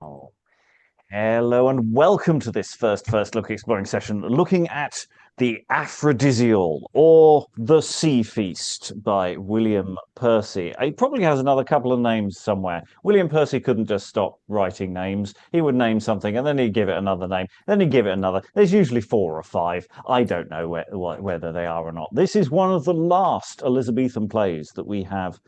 Oh, hello and welcome to this first look exploring session, looking at the Aphrodysial or the Sea Feast by William Percy. He probably has another couple of names somewhere. William Percy couldn't just stop writing names. He would name something and then he'd give it another name, then he'd give it another. There's usually 4 or 5. I don't know whether they are or not. This is one of the last Elizabethan plays that we have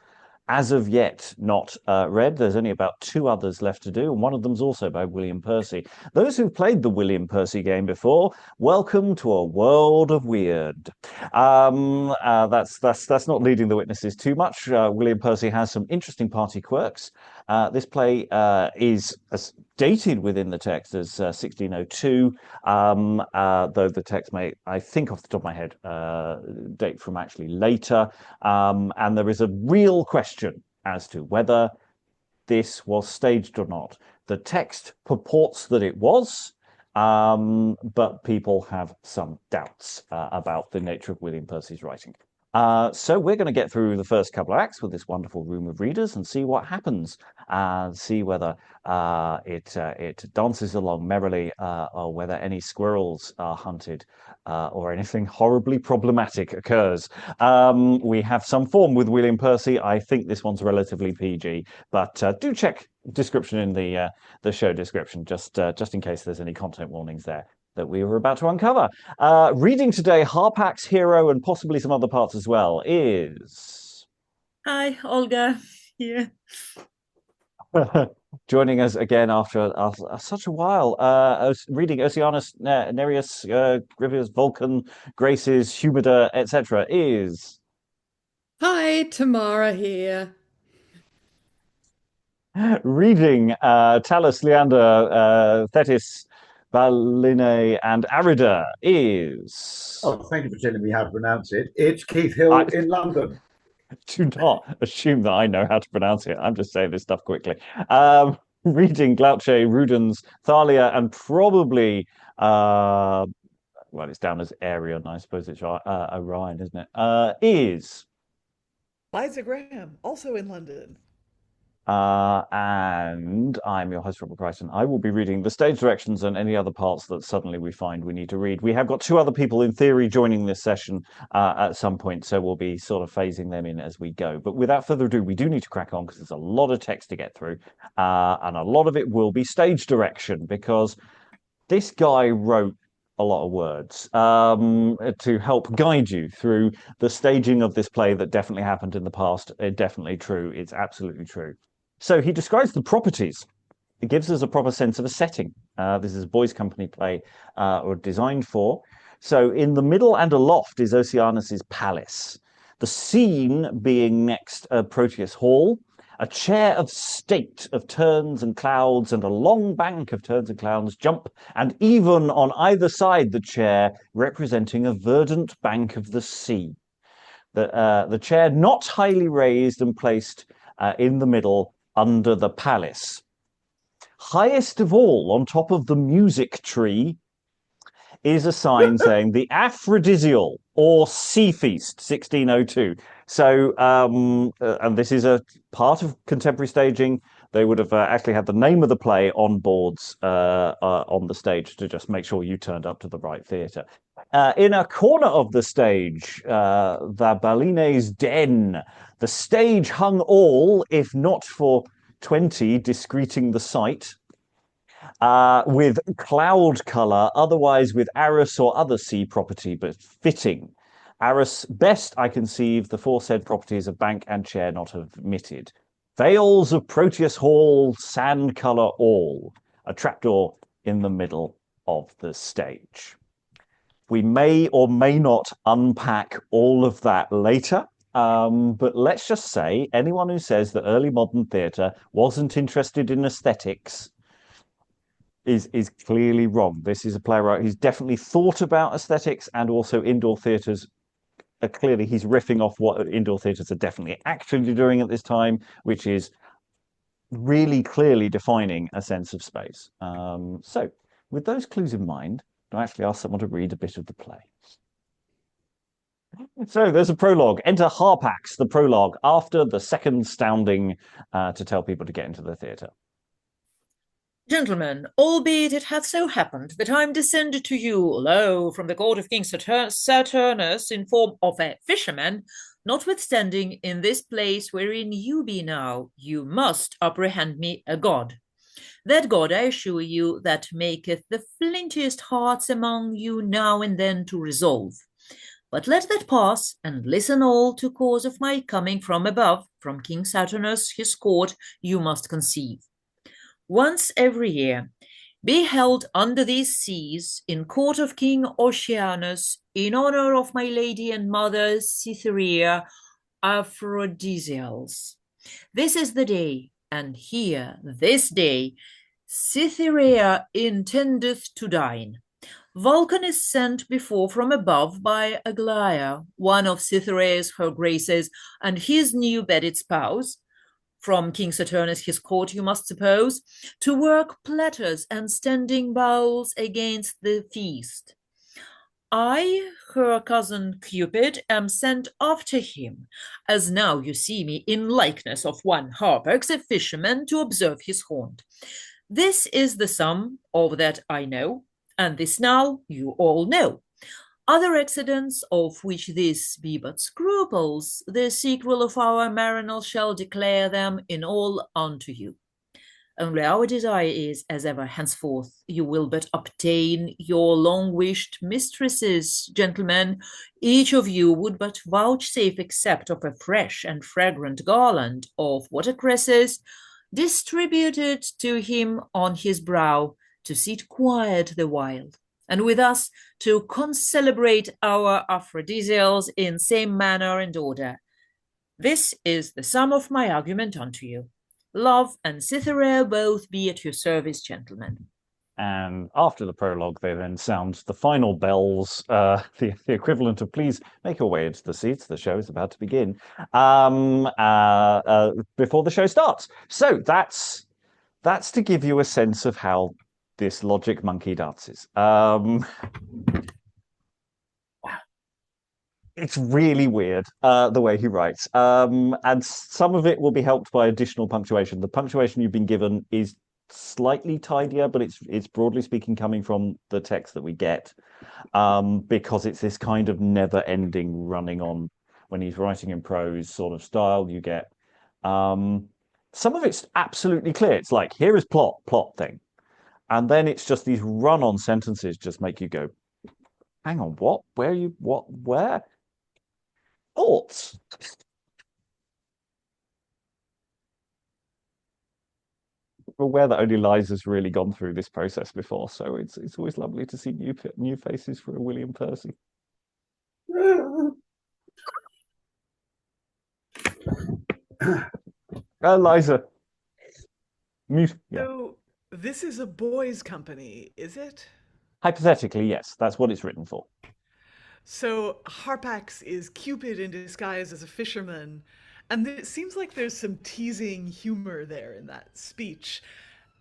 as of yet not read. There's only about 2 others left to do, and one of them's also by William Percy. Those who've played the William Percy game before, welcome to a world of weird. That's not leading the witnesses too much. William Percy has some interesting party quirks. This play is dated within the text as 1602, though the text may, I think off the top of my head, date from actually later. And there is a real question as to whether this was staged or not. The text purports that it was, but people have some doubts about the nature of William Percy's writing. So we're going to get through the first couple of acts with this wonderful room of readers and see what happens, and see whether it dances along merrily, or whether any squirrels are hunted, or anything horribly problematic occurs. We have some form with William Percy. I think this one's relatively PG, but do check description in the show description just in case there's any content warnings there that we were about to uncover. Reading today, Harpax, Hero, and possibly some other parts as well, is... Hi, Olga here. Joining us again after such a while, reading Oceanus, Nereus, Gripus, Vulcan, Graces, Humida, etc., is... Hi, Tamara here. Reading Talus, Leander, Thetis, Balene, and Arida is... Oh, thank you for telling me how to pronounce it. It's Keith Hill in London. Do not assume that I know how to pronounce it. I'm just saying this stuff quickly. Reading Glauce, Rudens, Thalia, and probably, well, it's down as Arion. I suppose it's Orion, isn't it? Is... Liza Graham, also in London. And I'm your host, Robert Crighton. I will be reading the stage directions and any other parts that suddenly we find we need to read. We have got 2 other people in theory joining this session at some point, so we'll be sort of phasing them in as we go. But without further ado, we do need to crack on because there's a lot of text to get through, and a lot of it will be stage direction because this guy wrote a lot of words to help guide you through the staging of this play that definitely happened in the past. It's definitely true. It's absolutely true. So he describes the properties. It gives us a proper sense of a setting. This is a boys' company play, or designed for. So in the middle and aloft is Oceanus's palace. The scene being next Proteus Hall, a chair of state of terns and clouds, and a long bank of terns and clouds jump, and even on either side the chair representing a verdant bank of the sea. The chair not highly raised and placed in the middle, under the palace. Highest of all, on top of the music tree, is a sign saying the Aphrodysial or Sea Feast 1602. So, and this is a part of contemporary staging. They would have actually had the name of the play on boards on the stage to just make sure you turned up to the right theatre. In a corner of the stage, the Balene's den. The stage hung all, if not for 20, discreting the sight, with cloud colour, otherwise with arras or other sea property, but fitting. Arras best I conceive the foresaid properties of bank and chair not have omitted. Veils of Proteus Hall, sand colour all. A trapdoor in the middle of the stage. We may or may not unpack all of that later, but let's just say anyone who says that early modern theatre wasn't interested in aesthetics is clearly wrong. This is a playwright who's definitely thought about aesthetics and also indoor theatres. Clearly, he's riffing off what indoor theatres are definitely actually doing at this time, which is really clearly defining a sense of space. So, with those clues in mind, I actually ask someone to read a bit of the play. So there's a prologue. Enter Harpax, the prologue, after the second sounding to tell people to get into the theatre. Gentlemen, albeit it hath so happened that I am descended to you, lo, from the court of King Saturnus in form of a fisherman, notwithstanding in this place wherein you be now, you must apprehend me a god. That God, I assure you, that maketh the flintiest hearts among you now and then to resolve. But let that pass, and listen all to cause of my coming from above, from King Saturnus his court, you must conceive. Once every year, be held under these seas, in court of King Oceanus, in honor of my lady and mother Cytherea Aphrodysials. This is the day, and here, this day, Cytherea intendeth to dine. Vulcan is sent before from above by Aglaia, one of Cytherea's her graces, and his new bedded spouse, from King Saturnus his court, you must suppose, to work platters and standing bowls against the feast. I, her cousin Cupid, am sent after him, as now you see me in likeness of one Harpax, a fisherman, to observe his haunt. This is the sum of that I know, and this now you all know. Other accidents, of which this be but scruples, the sequel of our marinal shall declare them in all unto you. Only our desire is, as ever henceforth, you will but obtain your long-wished mistresses, gentlemen. Each of you would but vouchsafe accept of a fresh and fragrant garland of watercresses, distributed to him on his brow, to sit quiet the while, and with us to concelebrate our Aphrodysials in same manner and order. This is the sum of my argument unto you. Love and Cytherea both be at your service, gentlemen. And after the prologue, they then sound the final bells, the equivalent of "please make your way into the seats, the show is about to begin," before the show starts. So that's to give you a sense of how this logic monkey dances. It's really weird, the way he writes. And some of it will be helped by additional punctuation. The punctuation you've been given is slightly tidier, but it's broadly speaking coming from the text that we get, because it's this kind of never-ending running on when he's writing in prose sort of style. You get some of it's absolutely clear. It's like, here is plot thing. And then it's just these run-on sentences just make you go, hang on, what? Where? Thoughts? We're aware that only Liza's really gone through this process before, so it's always lovely to see new faces for a William Percy. Liza. Mute. Yeah. So this is a boys' company, is it? Hypothetically, yes. That's what it's written for. So Harpax is Cupid in disguise as a fisherman, and it seems like there's some teasing humor there in that speech.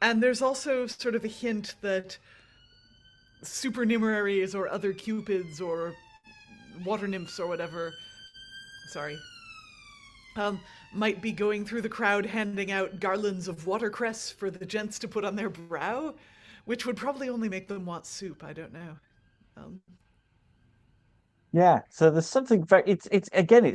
And there's also sort of a hint that supernumeraries or other cupids or water nymphs or whatever, might be going through the crowd handing out garlands of watercress for the gents to put on their brow, which would probably only make them want soup. I don't know. Yeah, so there's something very. It's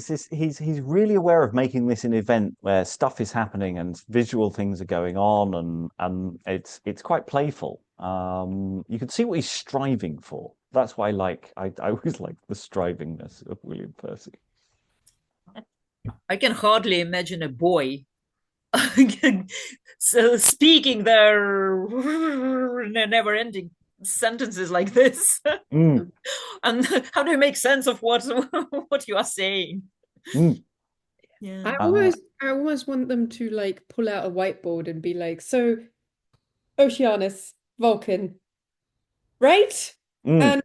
this. He's really aware of making this an event where stuff is happening and visual things are going on, and it's quite playful. You can see what he's striving for. That's why I always like the strivingness of William Percy. I can hardly imagine a boy so speaking their never-ending sentences like this. And how do you make sense of what you are saying? Yeah. I almost want them to like pull out a whiteboard and be like, so Oceanus, Vulcan, right? And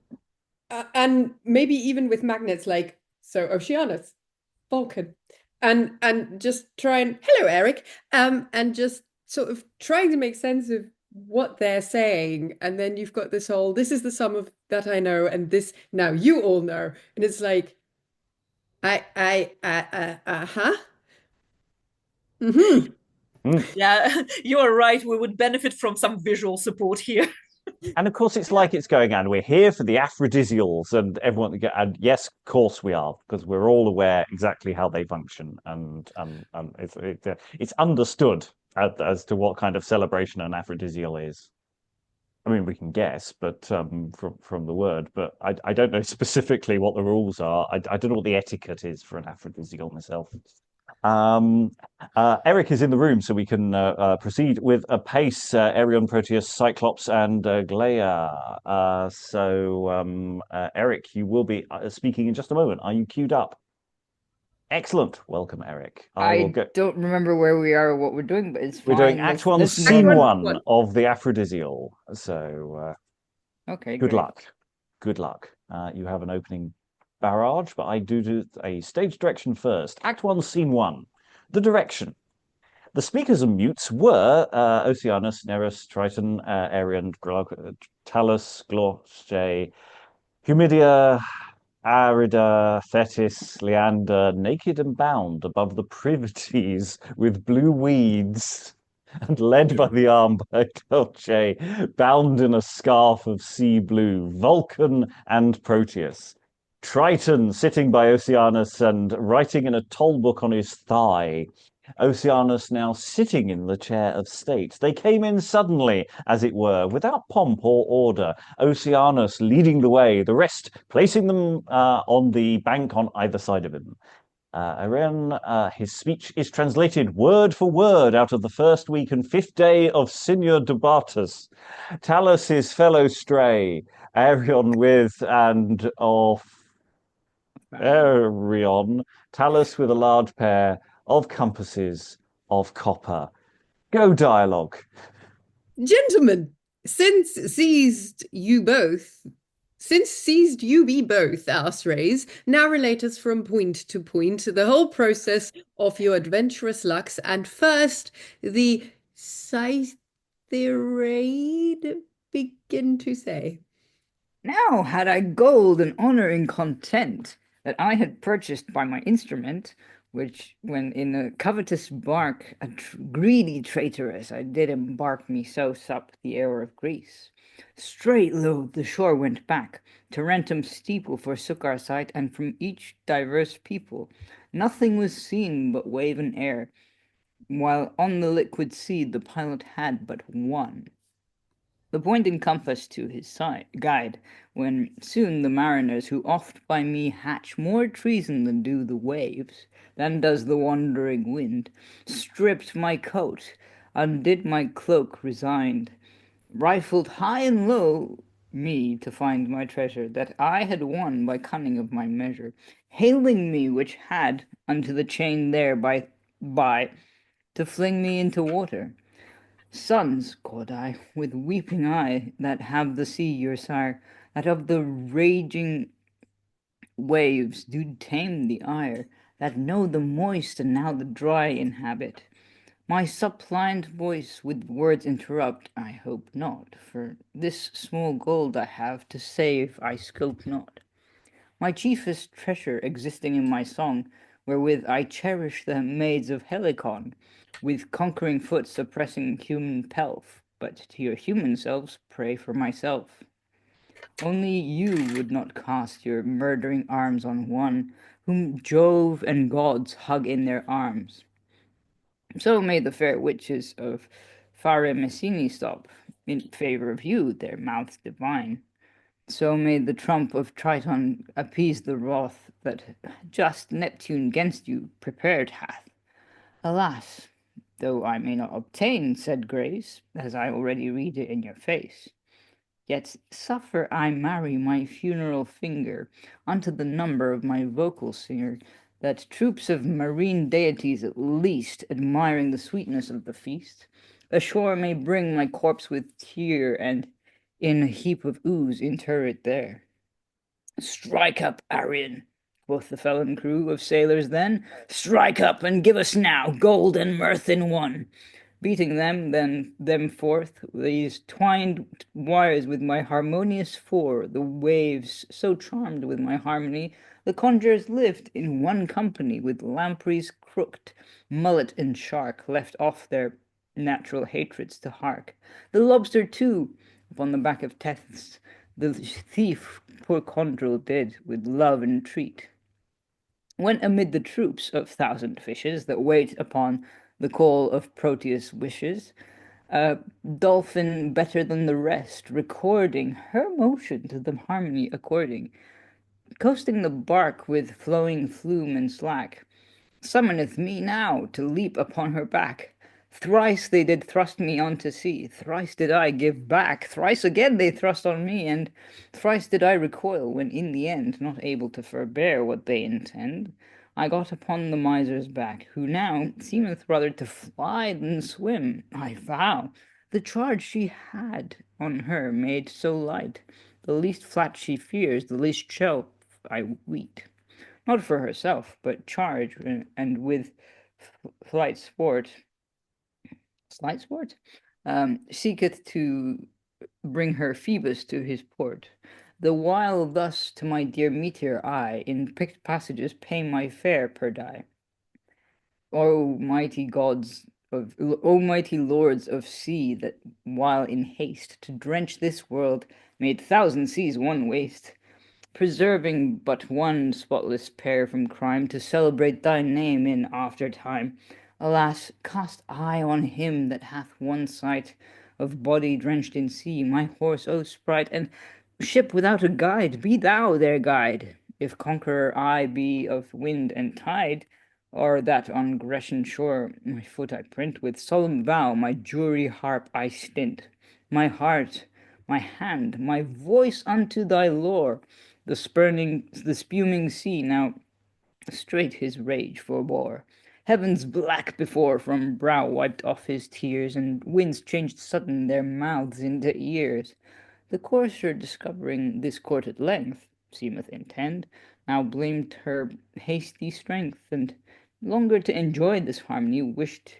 maybe even with magnets, like, so Oceanus, Vulcan, and just try and hello Eric, and just sort of trying to make sense of what they're saying, and then you've got this whole, this is the sum of that I know, and this now you all know, and it's like, Yeah, you are right. We would benefit from some visual support here. And of course, it's like it's going on. We're here for the Aphrodisials, and everyone. And yes, of course we are, because we're all aware exactly how they function, and it's understood as to what kind of celebration an Aphrodisial is. I mean, we can guess, but from the word, but I don't know specifically what the rules are. I don't know what the etiquette is for an Aphrodisial myself. Eric is in the room, so we can proceed with a pace. Arion, Proteus, Cyclops, and Aglaia. Eric, you will be speaking in just a moment. Are you queued up? Excellent. Welcome, Eric. I don't remember where we are or what we're doing, but it's fine. We're doing Act 1, Scene 1 of the Aphrodisial. So, okay. Good luck. Good luck. You have an opening barrage, but I do a stage direction first. Act 1, Scene 1. The direction. The speakers and mutes were Oceanus, Nereus, Triton, Arion, Talus, Glauce, Humida, Arida, Thetis, Leander, naked and bound above the privities with blue weeds, and led by the arm by Glauce, bound in a scarf of sea blue, Vulcan and Proteus. Triton sitting by Oceanus and writing in a toll book on his thigh. Oceanus now sitting in the chair of state. They came in suddenly, as it were, without pomp or order. Oceanus leading the way, the rest placing them on the bank on either side of him. Arion, his speech is translated word for word out of the first week and 5th day of Senior Dubatus. Talus, his fellow stray, Arion with and of Arion, Talus with a large pair of compasses of copper. Go dialogue. Gentlemen, since seized you be both, our rays, now relate us from point to point the whole process of your adventurous lucks, and first the Cytherade begin to say. Now had I gold and honour and content that I had purchased by my instrument, which, when in a covetous bark, a greedy traitoress, I did embark me so sup the air of Greece. Straight lo the shore went back, Tarentum's steeple forsook our sight, and from each diverse people nothing was seen but wave and air, while on the liquid sea the pilot had but one. The point and compass to his guide, when soon the mariners, who oft by me hatch more treason than do the waves, than does the wandering wind, stripped my coat, undid my cloak resigned, rifled high and low me to find my treasure, that I had won by cunning of my measure, hailing me which had unto the chain there by to fling me into water. Sons, quod I, with weeping eye, that have the sea your sire, that of the raging waves do tame the ire, that know the moist and now the dry inhabit. My suppliant voice with words interrupt, I hope not, for this small gold I have to save I scope not. My chiefest treasure existing in my song, wherewith I cherish the maids of Helicon, with conquering foot suppressing human pelf, but to your human selves pray for myself. Only you would not cast your murdering arms on one whom Jove and gods hug in their arms. So may the fair witches of Fare Messini stop in favor of you, their mouths divine. So may the trump of Triton appease the wrath that just Neptune gainst you prepared hath. Alas, though I may not obtain said grace, as I already read it in your face, yet suffer I marry my funeral finger unto the number of my vocal singer, that troops of marine deities at least, admiring the sweetness of the feast, ashore may bring my corpse with tear, and in a heap of ooze inter it there. Strike up, Arion, quoth the felon crew of sailors then. Strike up, and give us now gold and mirth in one. Beating them forth, these twined wires with my harmonious four, the waves so charmed with my harmony, the conjurers lift in one company with lampreys crooked, mullet and shark left off their natural hatreds to hark. The lobster, too, upon the back of Tethys, the thief poor Condril did with love entreat. When amid the troops of thousand fishes that wait upon the call of Proteus' wishes, a dolphin better than the rest, recording her motion to the harmony according, coasting the bark with flowing flume and slack, summoneth me now to leap upon her back. Thrice they did thrust me on to sea, thrice did I give back, thrice again they thrust on me, and thrice did I recoil, when in the end, not able to forbear what they intend, I got upon the miser's back, who now seemeth rather to fly than swim. I vow, the charge she had on her made so light, the least flat she fears, the least shelf I weet. Not for herself, but charge, and with slight sport, seeketh to bring her Phoebus to his port. The while thus to my dear meteor I, in picked passages, pay my fare per die. O mighty lords of sea, that while in haste to drench this world, made thousand seas one waste, preserving but one spotless pair from crime, to celebrate thy name in after time. Alas, cast eye on him that hath one sight of body drenched in sea, my horse, O sprite, and ship without a guide, be thou their guide. If conqueror I be of wind and tide, or that on Grecian shore my foot I print, with solemn vow my jury harp I stint, my heart, my hand, my voice unto thy lore. The spuming sea now straight his rage forbore. Heavens black before from brow wiped off his tears, and winds changed sudden their mouths into ears. The courser, discovering this court at length, seemeth intend, now blamed her hasty strength, and longer to enjoy this harmony wished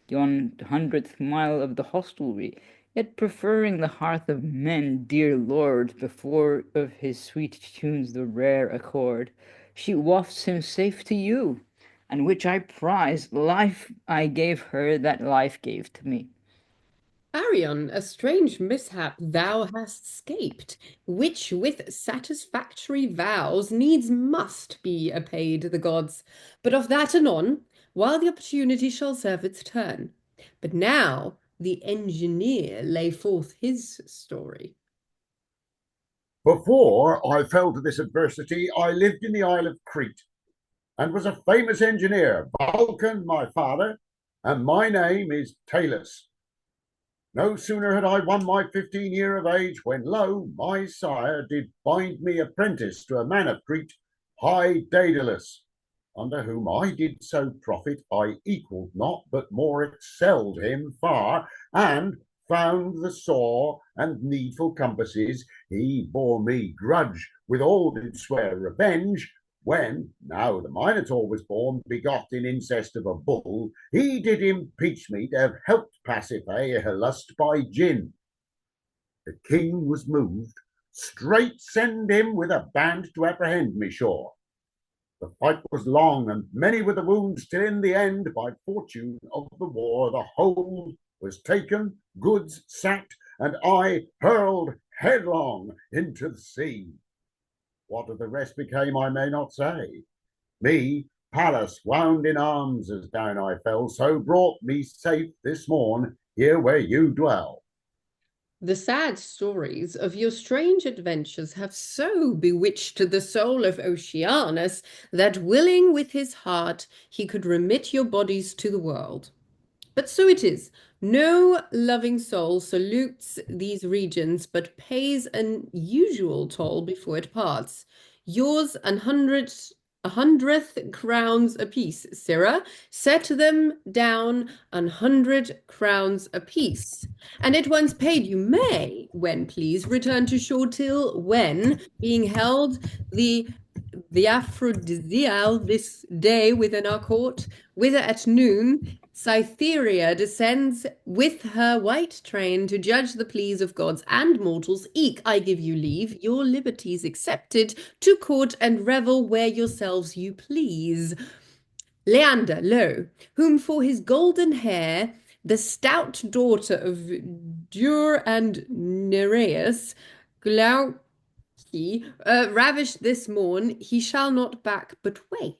yon 100th mile of the hostelry, yet preferring the hearth of men, dear lord, before of his sweet tunes the rare accord, she wafts him safe to you, and which I prize, life I gave her, that life gave to me. Arion, a strange mishap thou hast scaped, which with satisfactory vows needs must be apaid the gods, but of that anon, while the opportunity shall serve its turn. But now the engineer lay forth his story. Before I fell to this adversity, I lived in the Isle of Crete, and was a famous engineer, Vulcan my father, and my name is Talus. No sooner had I won my 15 year of age, when lo, my sire did bind me apprentice to a man of Crete, high Daedalus, under whom I did so profit, I equalled not, but more excelled him far, and found the saw and needful compasses. He bore me grudge, withal did swear revenge, when, now the Minotaur was born, begot in incest of a bull, he did impeach me to have helped pacify her lust by gin. The king was moved, straight send him with a band to apprehend me sure. The fight was long, and many were the wounds, till in the end, by fortune of the war, the whole was taken, goods sacked, and I hurled headlong into the sea. What of the rest became I may not say. Me, Pallas, wound in arms as down I fell, so brought me safe this morn here where you dwell. The sad stories of your strange adventures have so bewitched the soul of Oceanus that, willing with his heart, he could remit your bodies to the world. But so it is. No loving soul salutes these regions, but pays an usual toll before it parts. Yours 100th crowns apiece, sirrah. Set them down 100 crowns apiece. And it once paid, you may, when please, return to shore till when, being held the Aphrodysial this day within our court, whither at noon Cytherea descends with her white train to judge the pleas of gods and mortals. Eke I give you leave, your liberties accepted, to court and revel where yourselves you please. Leander, lo, whom for his golden hair the stout daughter of Dur and Nereus, Glauce, ravished this morn, he shall not back but wait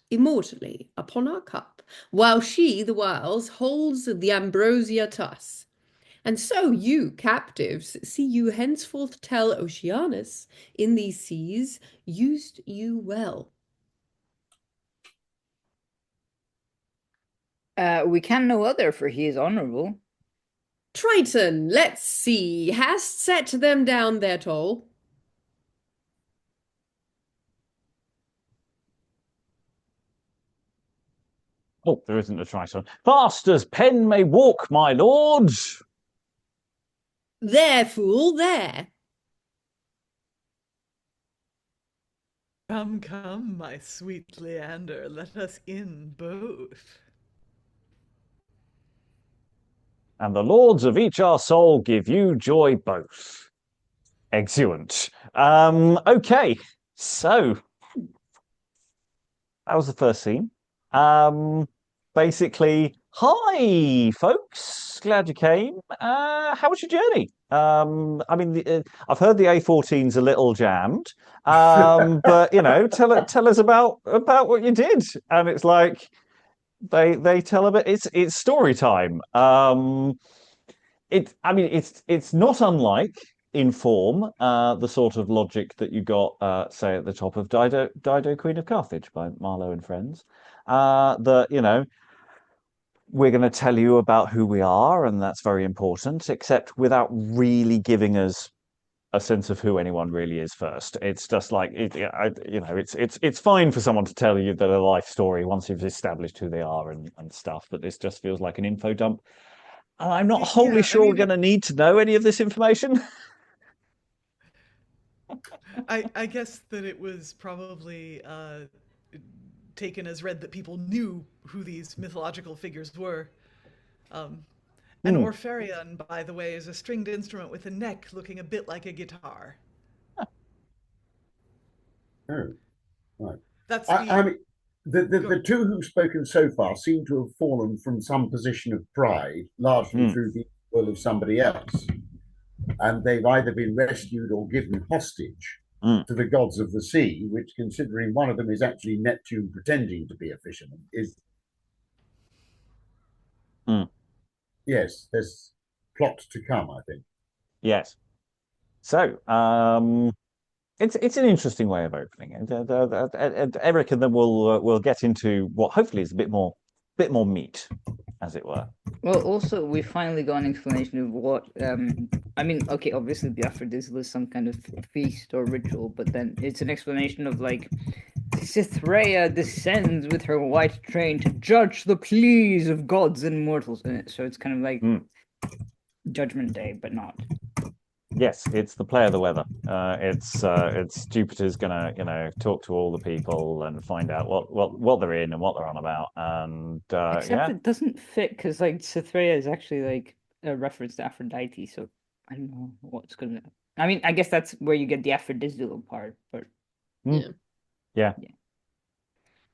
immortally upon our cup, while she the whiles holds the ambrosia tuss. And so you, captives, see you henceforth tell Oceanus in these seas used you well. We can no other, for he is honourable. Triton, let's see, hast set them down their toll? Oh, there isn't a Triton. Fast as pen may walk, my lords. There, fool, there. Come, come, my sweet Leander, let us in both. And the lords of each our soul give you joy both. Excellent. Okay, so that was the first scene. Basically, hi, folks. Glad you came. How was your journey? I mean, I've heard the A14's a little jammed, but you know, tell us about what you did. And it's like they tell a bit. It's story time. It's not unlike in form the sort of logic that you got, say, at the top of Dido, Queen of Carthage by Marlowe and Friends. That, you know, we're going to tell you about who we are, and that's very important, except without really giving us a sense of who anyone really is first. It's just like, it's fine for someone to tell you their life story once you've established who they are and stuff, but this just feels like an info dump. And I'm not wholly sure we're going to need to know any of this information. I guess that it was probably taken as read that people knew who these mythological figures were. An orpharion, by the way, is a stringed instrument with a neck looking a bit like a guitar. Oh, right. That's I mean, the two who've spoken so far seem to have fallen from some position of pride, largely through the will of somebody else. And they've either been rescued or given hostage to the gods of the sea, which, considering one of them is actually Neptune pretending to be a fisherman, is... Yes, there's plot to come, I think. Yes. So, it's an interesting way of opening it. Eric and then we'll get into what hopefully is a bit more meat, as it were. Well, also we finally got an explanation of what I mean. Okay, obviously the Aphrodysial is some kind of feast or ritual, but then it's an explanation of like Cytherea descends with her white train to judge the pleas of gods and mortals. So it's kind of like Judgment Day, but not. Yes, it's the play of the weather. It's Jupiter's gonna, talk to all the people and find out what they're in and what they're on about. And except it doesn't fit because like Cytherea is actually like a reference to Aphrodite, so I don't know what's gonna. I mean, I guess that's where you get the Aphrodisial part, but yeah.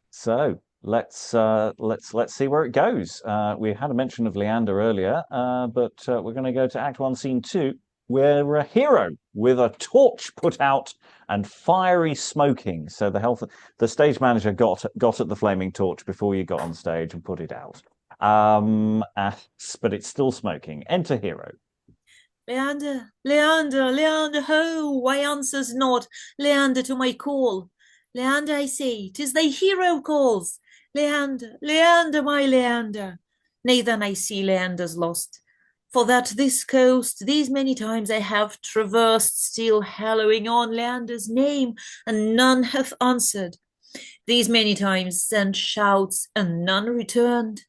So let's see where it goes. We had a mention of Leander earlier, but we're going to go to Act 1, Scene 2. We're a hero with a torch put out and fiery smoking. So the stage manager got at the flaming torch before you got on stage and put it out. But it's still smoking. Enter hero. Leander, ho! Why answers not Leander to my call? Leander, I say, 'tis thy hero calls. Leander, my Leander. Nay, then I see Leander's lost. For that this coast these many times I have traversed, still hallowing on Leander's name, and none hath answered. These many times sent shouts, and none returned.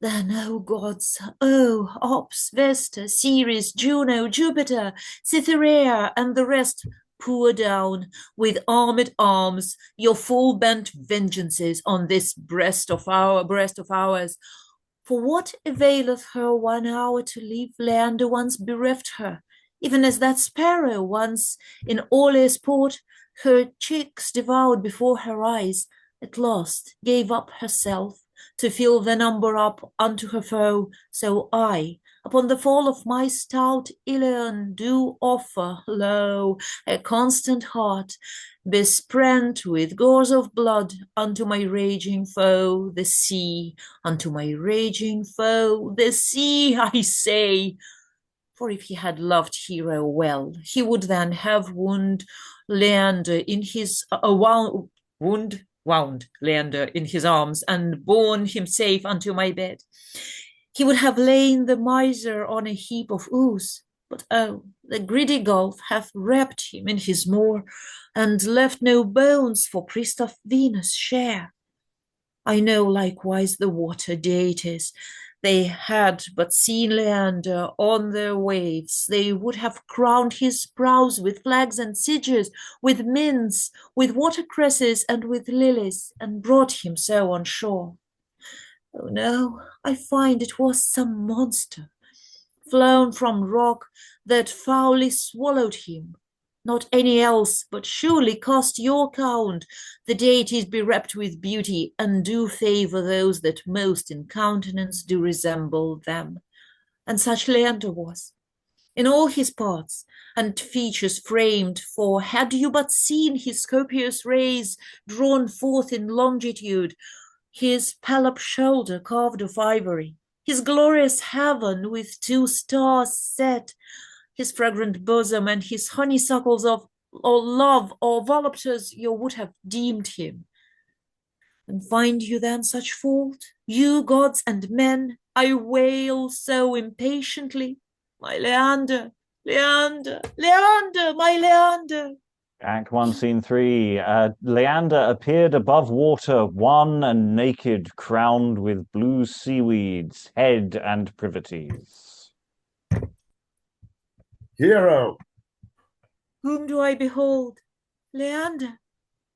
Then, O gods, Ops, Vesta, Ceres, Juno, Jupiter, Cytherea, and the rest, pour down with armed arms your full-bent vengeances on this breast of ours. For what availeth her 1 hour to leave Leander once bereft her, even as that sparrow once in Aulis port her chicks devoured before her eyes, at last gave up herself to fill the number up unto her foe. So I, upon the fall of my stout Ilion, do offer, lo, a constant heart, besprent with gauze of blood, unto my raging foe, the sea, unto my raging foe, the sea, I say. For if he had loved Hero well, he would then have wound Leander in his wound Leander in his arms, and borne him safe unto my bed. He would have lain the miser on a heap of ooze, but oh, the greedy gulf hath wrapped him in his moor, and left no bones for priest of Venus' share. I know likewise the water deities. They had but seen Leander on their waves, they would have crowned his brows with flags and sidges, with mints, with watercresses, and with lilies, and brought him so on shore. Oh no, I find it was some monster, flown from rock, that foully swallowed him. Not any else, but surely cast your count. The deities berept with beauty, and do favour those that most in countenance do resemble them. And such Leander was, in all his parts, and features framed, for had you but seen his copious rays drawn forth in longitude, his Pelops shoulder carved of ivory, his glorious heaven with 2 stars set, his fragrant bosom, and his honeysuckles of or love or voluptuous, you would have deemed him. And find you then such fault, you gods and men, I wail so impatiently, my Leander, Leander, Leander, my Leander. Act 1, Scene 3. Leander appeared above water, wan and naked, crowned with blue seaweeds, head and privities. Hero! Whom do I behold? Leander.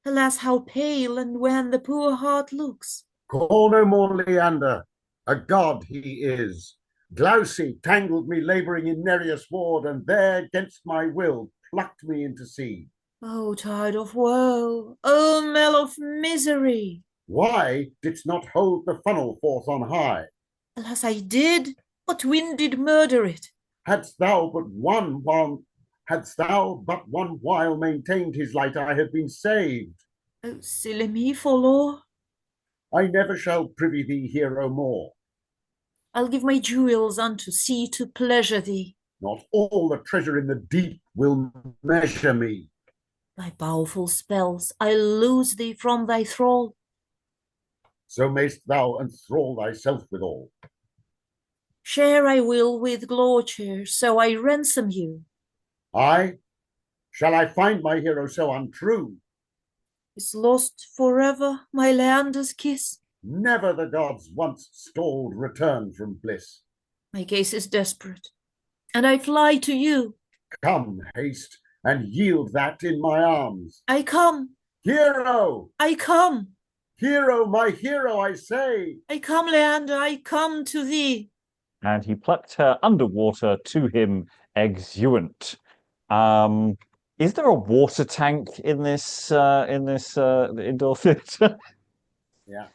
Alas, how pale and wan the poor heart looks. Call no more Leander. A god he is. Glauce tangled me labouring in Nereus' ward, and there, against my will, plucked me into sea. O tide of woe, O mell of misery! Why didst not hold the funnel forth on high? Alas, I did. What wind did murder it? Hadst thou but one while maintained his light, I had been saved. Oh, silly me for law. I never shall privy thee, hero, more. I'll give my jewels unto sea to pleasure thee. Not all the treasure in the deep will measure me. By powerful spells I'll loose thee from thy thrall. So mayst thou enthrall thyself withal. Share I will with Glauce, so I ransom you. I? Shall I find my hero so untrue? Is lost forever my Leander's kiss? Never the gods once stalled return from bliss. My case is desperate, and I fly to you. Come, haste, and yield that in my arms. I come. Hero! I come. Hero, my hero, I say. I come, Leander, I come to thee. And he plucked her underwater to him, exuent. Is there a water tank in this indoor theatre? Yeah.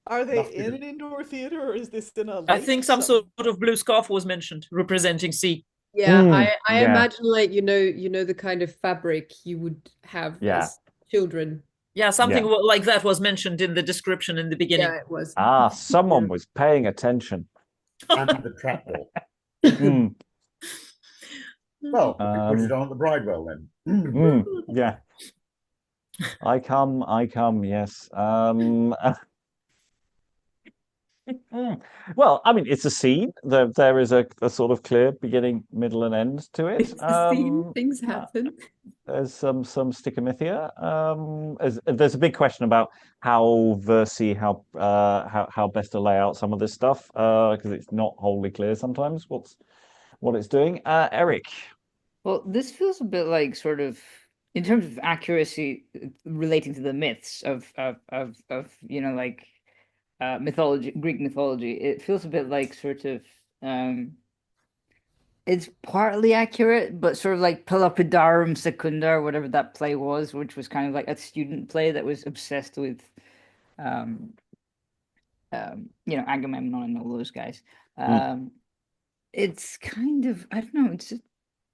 Are they in an indoor theater, or is this in a lake? I think some sort of blue scarf was mentioned, representing sea. Yeah, I imagine, like, you know the kind of fabric you would have as children. Yeah, something like that was mentioned in the description in the beginning. Yeah, it was. Someone was paying attention. And the trapdoor. Well, we put it on at the Bridewell then. Yeah. I come, yes. Well, I mean, it's a scene. There is a sort of clear beginning, middle, and end to it. It's a scene. Things happen. There's some stichomythia. There's a big question about how versy, how best to lay out some of this stuff, because it's not wholly clear sometimes what it's doing. Eric. Well, this feels a bit like sort of, in terms of accuracy relating to the myths of like mythology, Greek mythology. It feels a bit like sort of it's partly accurate, but sort of like Pelopidarum Secunda, or whatever that play was, which was kind of like a student play that was obsessed with, um, Agamemnon and all those guys. It's kind of, I don't know, it's just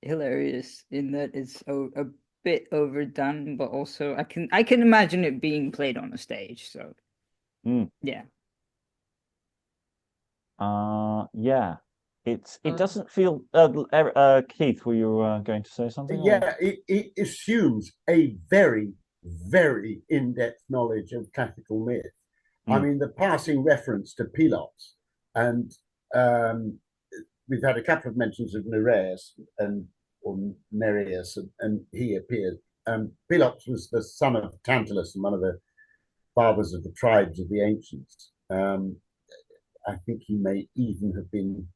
hilarious in that it's a bit overdone, but also I can imagine it being played on a stage. So, yeah. Yeah. It doesn't feel. Keith, were you going to say something? Yeah, it assumes a very, very in-depth knowledge of classical myth. I mean, the passing reference to Pelops, and we've had a couple of mentions of Nereus or Nereus, and he appeared. Pelops was the son of Tantalus and one of the fathers of the tribes of the ancients. I think he may even have been,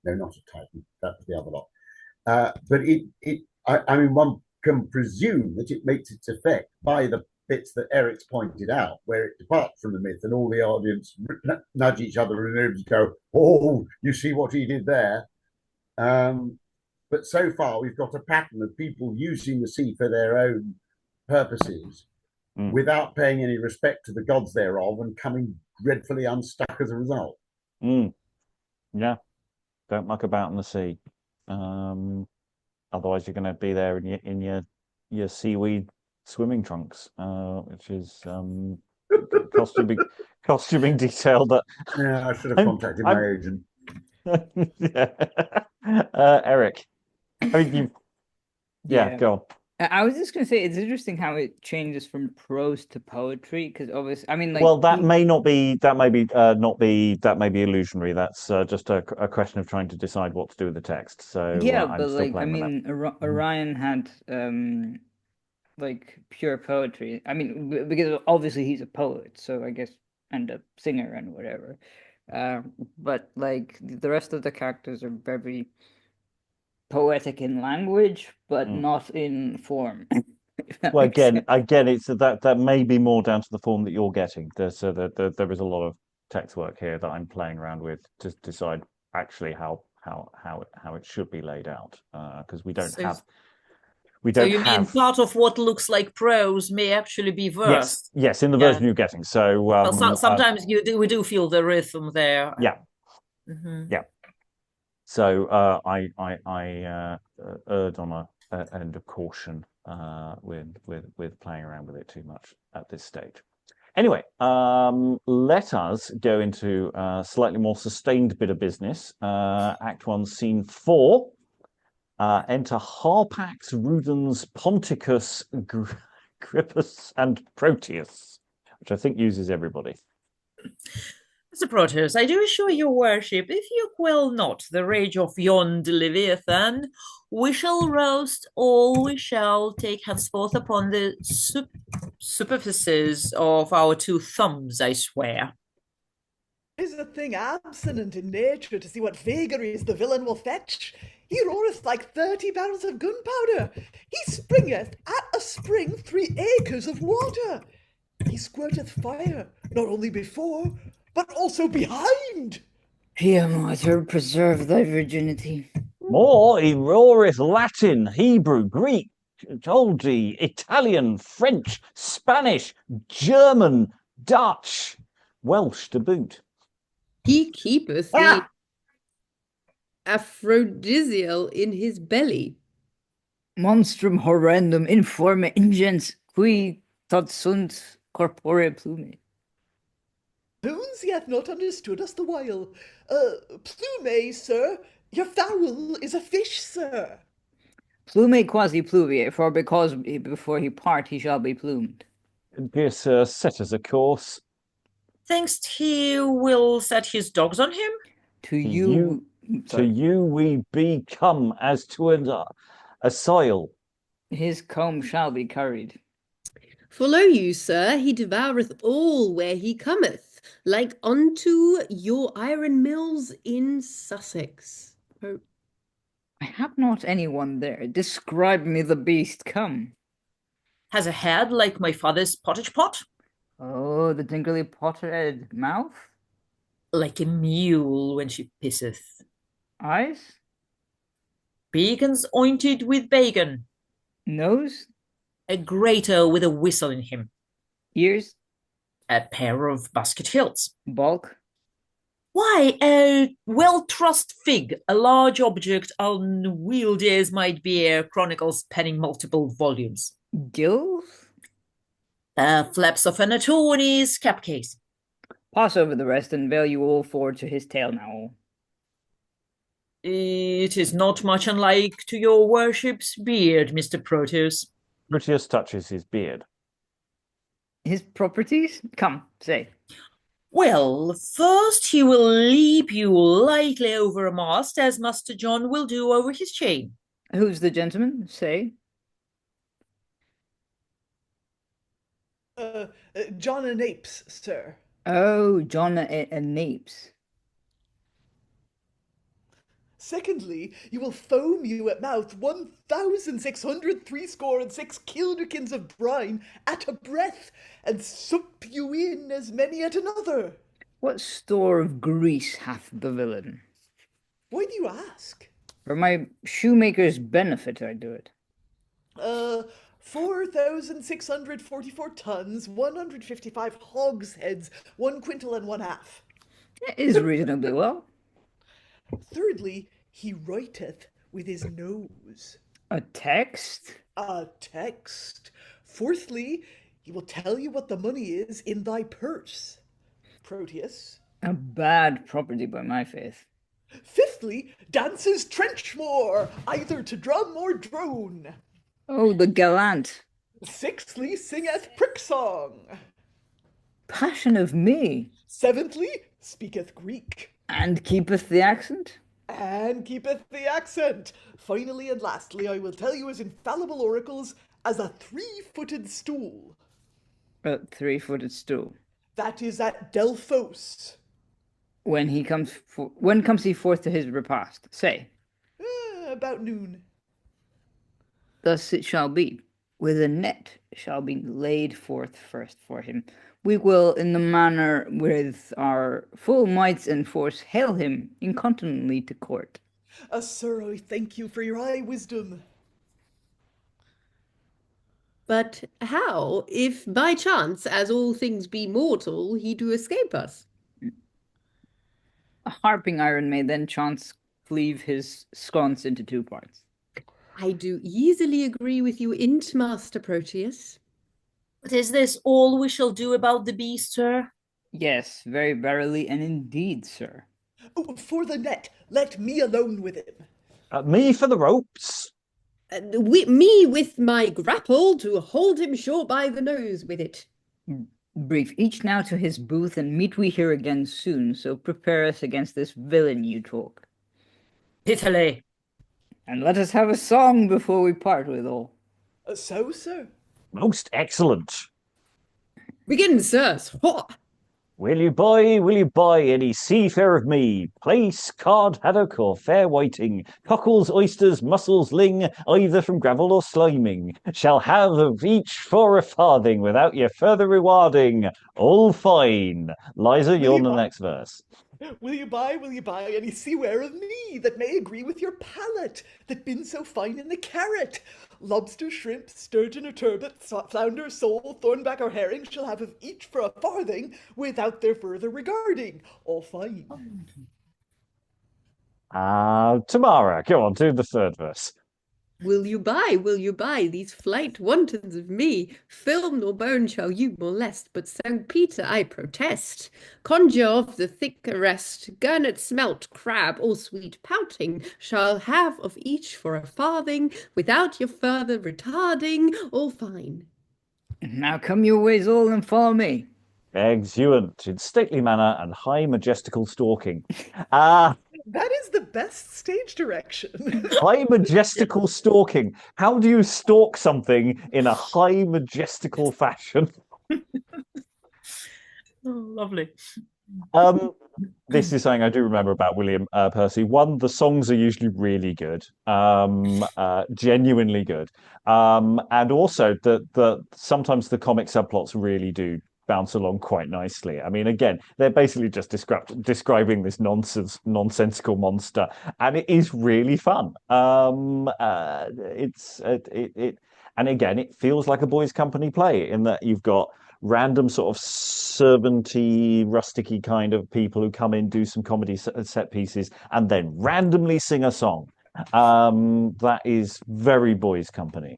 no, not a Titan, that was the other lot. But I mean, one can presume that it makes its effect by the bits that Eric's pointed out, where it departs from the myth and all the audience nudge each other and go, oh, you see what he did there. But so far, we've got a pattern of people using the sea for their own purposes without paying any respect to the gods thereof and coming dreadfully unstuck as a result. Yeah, don't muck about in the sea. Otherwise, you're going to be there in your seaweed swimming trunks, which is costuming detail that. Yeah, I should have contacted my agent. Yeah. Eric, I mean, go on. I was just going to say it's interesting how it changes from prose to poetry, because obviously, I mean, like, well, that may be illusionary. That's just a question of trying to decide what to do with the text. So yeah, I'm but still like, I playing with mean, Arion had like pure poetry. I mean, because obviously he's a poet, so I guess, and a singer and whatever. But like the rest of the characters are very poetic in language, but not in form. Well, again, it's that may be more down to the form that you're getting. There is a lot of text work here that I'm playing around with to decide actually how it should be laid out, because we don't have. So you mean part of what looks like prose may actually be verse? Yes, in the version you're getting. So, sometimes we do feel the rhythm there. Yeah, yeah. So I erred on an end of caution with playing around with it too much at this stage. Anyway, let us go into a slightly more sustained bit of business. Act 1, Scene 4. Enter Harpax, Rudens, Ponticus, Gripus, and Proteus, which I think uses everybody. Mr. Proteus, I do assure your worship, if you quell not the rage of yond Leviathan, we shall roast all we shall take henceforth upon the superficies of our 2 thumbs, I swear. Is a thing abstinent in nature to see what vagaries the villain will fetch. He roareth like 30 barrels of gunpowder. He springeth at a spring 3 acres of water. He squirteth fire, not only before, but also behind. Pia Mater, preserve thy virginity. More, he roareth Latin, Hebrew, Greek, Georgi, Italian, French, Spanish, German, Dutch, Welsh to boot. He keepeth the Aphrodysial in his belly. Monstrum horrendum informe ingens qui tot sunt corpore plume. Boons he hath not understood us the while. Plume, sir, your fowl is a fish, sir. Plume quasi pluvie, for because before he part he shall be plumed. Dear sir, set us a course. Thinkst he will set his dogs on him? To you we become as to a soil. His comb shall be curried. Follow you, sir, he devoureth all where he cometh, like unto your iron mills in Sussex. Oh. I have not anyone there. Describe me the beast, come. Has a head like my father's pottage pot? Oh, the dingly potted mouth? Like a mule when she pisseth. Eyes? Beacons ointed with bacon. Nose? A grater with a whistle in him. Ears? A pair of basket hilts. Bulk? Why, a well-trussed fig, a large object unwieldy as might be a chronicle spanning multiple volumes. Gills? Flaps of an attorney's cap case. Pass over the rest and veil you all forward to his tail now. It is not much unlike to your worship's beard, Mr. Proteus. Proteus touches his beard. His properties? Come, say. Well, first he will leap you lightly over a mast, as Master John will do over his chain. Who's the gentleman? Say. John and Apes, sir. Oh, John and Napes. Secondly, you will foam you at mouth 1,606 kilderkins of brine at a breath, and sup you in as many at another. What store of grease hath the villain? Why do you ask? For my shoemaker's benefit I do it. 4,644 tons, 155 hogsheads, 1 quintal and 1/2. That is reasonably well. Thirdly, he writeth with his nose. A text? A text. Fourthly, he will tell you what the money is in thy purse. Proteus. A bad property by my faith. Fifthly, dances trenchmore, either to drum or drone. Oh, the gallant. Sixthly, singeth prick song. Passion of me. Seventhly, speaketh Greek. And keepeth the accent? And keepeth the accent. Finally and lastly, I will tell you his infallible oracles as a 3-footed stool. A 3-footed stool. That is at Delphos. When comes he forth to his repast? Say. About noon. Thus it shall be. With a net shall be laid forth first for him. We will, in the manner with our full mights and force, hail him incontinently to court. Sir, I thank you for your high wisdom. But how, if by chance, as all things be mortal, he do escape us? A harping iron may then chance cleave his sconce into 2 parts. I do easily agree with you in't, Master Proteus. But is this all we shall do about the beast, sir? Yes, very verily and indeed, sir. Oh, for the net, let me alone with him. Me for the ropes. Me with my grapple to hold him short by the nose with it. Brief each now to his booth, and meet we here again soon, so prepare us against this villain you talk. Ritthaler. And let us have a song before we part with all. So, sir? Most excellent. Begin, sirs. Will you buy any seafare of me? Plaice, cod, haddock, or fair whiting, cockles, oysters, mussels, ling, either from gravel or sliming, shall have of each for a farthing, without your further rewarding. All fine. Liza, you're on the next verse. Will you buy any seaware of me that may agree with your palate, that been so fine in the carrot? Lobster, shrimp, sturgeon or turbot, flounder, sole, thornback or herring shall have of each for a farthing, without their further regarding. All fine. Tamara, go on, do the third verse. Will you buy these flight wantons of me? Film nor bone shall you molest, but St. Peter I protest. Conjure of the thick arrest, garnet, smelt, crab, or sweet pouting, shall have of each for a farthing, without your further retarding, all fine. Now come your ways all and follow me. Exeunt, in stately manner and high majestical stalking. That is the best stage direction. High majestical stalking. How do you stalk something in a high majestical fashion? Lovely. This is something I do remember about William Percy. One, the songs are usually really good, genuinely good, and also that sometimes the comic subplots really do bounce along quite nicely. I mean, again, they're basically just describing this nonsensical monster, and it is really fun. And again, it feels like a boys' company play in that you've got random sort of servanty, rusticy kind of people who come in, do some comedy set pieces, and then randomly sing a song. That is very boys' company.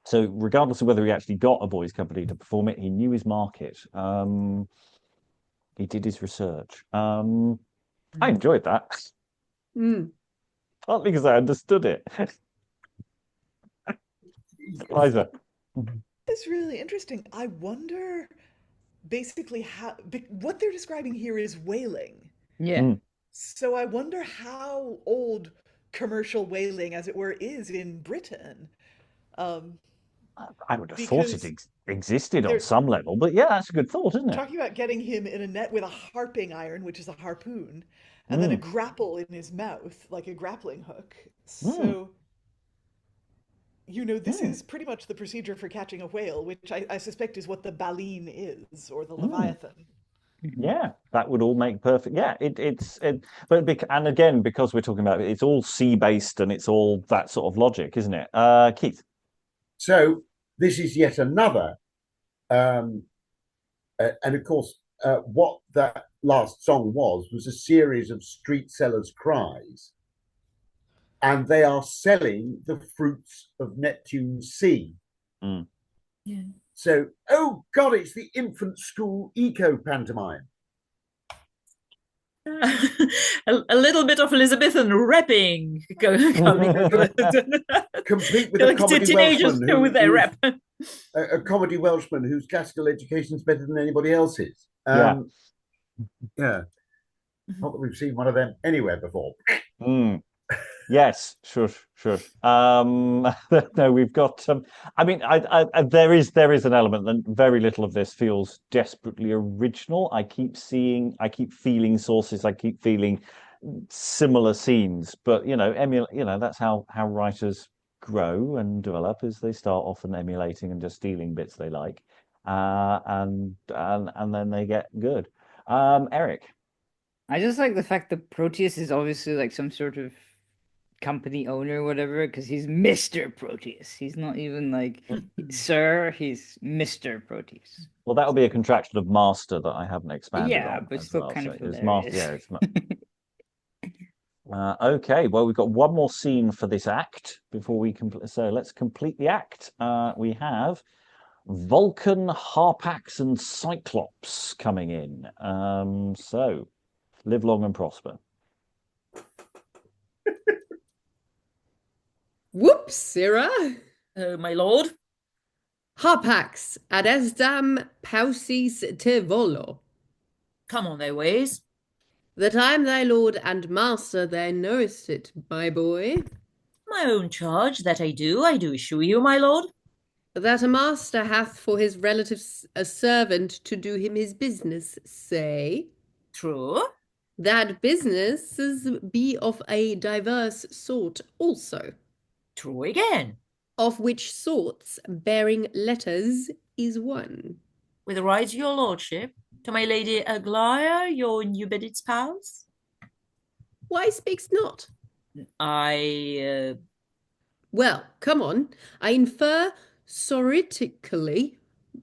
So regardless of whether he actually got a boys' company to perform it, he knew his market. He did his research. I enjoyed that. Partly because I understood it. Liza. It's really interesting. I wonder basically what they're describing here is whaling. Yeah. So I wonder how old commercial whaling, as it were, is in Britain. I would have thought it existed on some level, but yeah, that's a good thought, isn't it? Talking about getting him in a net with a harping iron, which is a harpoon, and then a grapple in his mouth, like a grappling hook. So, this is pretty much the procedure for catching a whale, which I suspect is what the Balene is, or the Leviathan. Yeah, that would all make perfect. Yeah, and again, because we're talking about it's all sea-based and it's all that sort of logic, isn't it? Keith. So this is yet another, and of course, what that last song was a series of street sellers' cries, and they are selling the fruits of Neptune's sea. Yeah. So, oh God, it's the infant school eco pantomime. A little bit of Elizabethan rapping coming. Complete with a comedy teenagers Welshman with their rap. A comedy Welshman whose classical education is better than anybody else's. Yeah. Not that we've seen one of them anywhere before. Yes, sure. No, we've got. I mean, there is an element, and very little of this feels desperately original. I keep feeling sources. I keep feeling similar scenes, but that's how writers grow and develop, is they start often emulating and just stealing bits they like, and then they get good. Eric, I just like the fact that Proteus is obviously like some sort of company owner or whatever, because he's Mr. Proteus. He's not even like Sir, he's Mr. Proteus. Well, that'll be a contraction of master that I haven't expanded on. Yeah, but still kind of it's master. Yeah, it's okay, well, we've got one more scene for this act before we complete. So let's complete the act. We have Vulcan, Harpax, and Cyclops coming in. So live long and prosper. Whoops, Sirrah. Oh, my lord. Harpax, ad estam paucis te volo. Come on thy ways. That I'm thy lord and master, thou knowest it, my boy. My own charge, that I do assure you, my lord. That a master hath for his relatives a servant to do him his business, say. True. That businesses be of a diverse sort also. True again. Of which sorts bearing letters is one. With the right, your lordship, to my lady Aglaia, your new-bedded spouse? Why speaks not? Well, come on. I infer soritically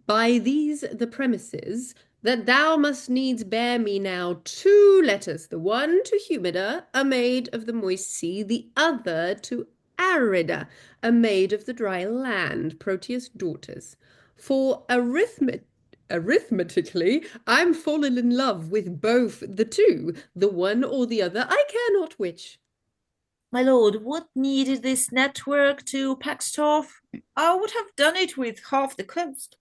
by these the premises that thou must needs bear me now 2 letters, the one to Humida, a maid of the moist sea, the other to Arida, a maid of the dry land, Proteus' daughters. For arithmetically, I'm fallen in love with both the two, the one or the other, I care not which. My lord, what needed this network to Paxtorf? I would have done it with half the coast.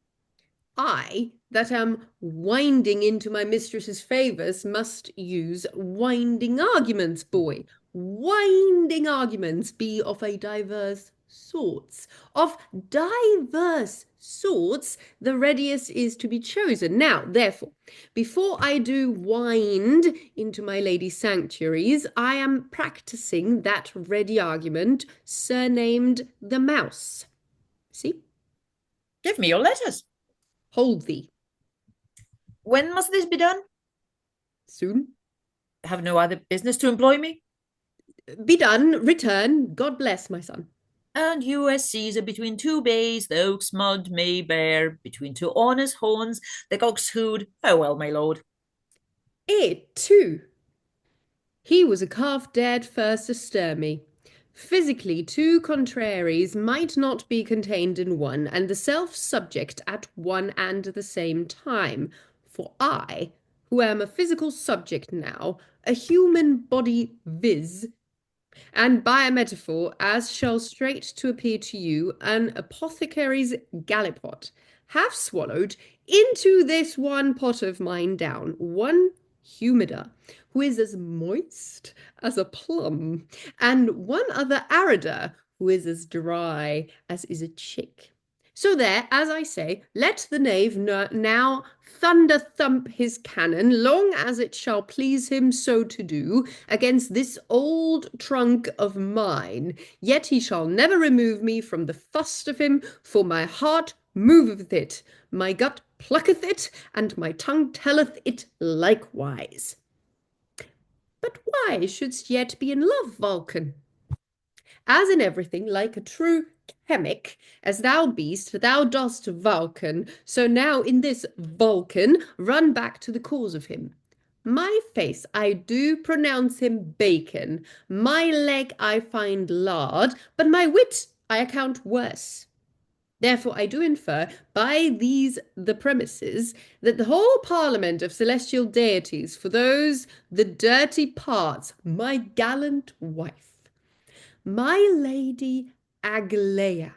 I, that am winding into my mistress's favours, must use winding arguments, boy. Winding arguments be of a diverse sorts. Of diverse sorts, the readiest is to be chosen. Now, therefore, before I do wind into my lady's sanctuaries, I am practising that ready argument, surnamed the mouse. See? Give me your letters. hold thee. When must this be done? Soon. Have no other business to employ me? Be done, return, God bless, my son. And you as Caesar between two bays, the oak's mud may bear, between two honest horns, the cock's hood, farewell, my lord. It, too. He was a calf dared first to stir me. Physically, two contraries might not be contained in one, and the self-subject at one and the same time. For I, who am a physical subject now, a human body viz, and by a metaphor, as shall straight to appear to you, an apothecary's gallipot, have swallowed into this one pot of mine down one Humida, who is as moist as a plum, and one other Arida, who is as dry as is a chick. So there, as I say, let the knave now thunder thump his cannon, long as it shall please him so to do, against this old trunk of mine. Yet he shall never remove me from the fust of him, for my heart moveth it, my gut plucketh it, and my tongue telleth it likewise. But why shouldst yet be in love, Vulcan? As in everything, like a true chemic, as thou beest, thou dost Vulcan, so now in this Vulcan run back to the cause of him. My face, I do pronounce him bacon, my leg I find lard, but my wit I account worse. Therefore I do infer by these the premises that the whole parliament of celestial deities, for those the dirty parts, my gallant wife, my lady Aglaia,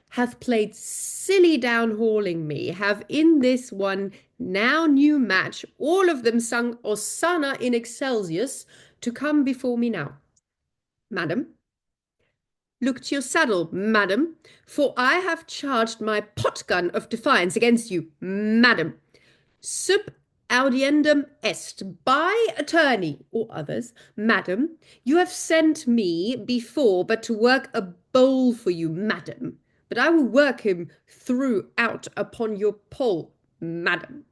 hath played silly downhauling me, have in this one now new match all of them sung Osanna in excelsis to come before me now. Madam, look to your saddle, madam, for I have charged my pot-gun of defiance against you, madam. Sub audiendum est, by attorney or others, madam, you have sent me before but to work a bowl for you, madam, but I will work him through out upon your pole, madam.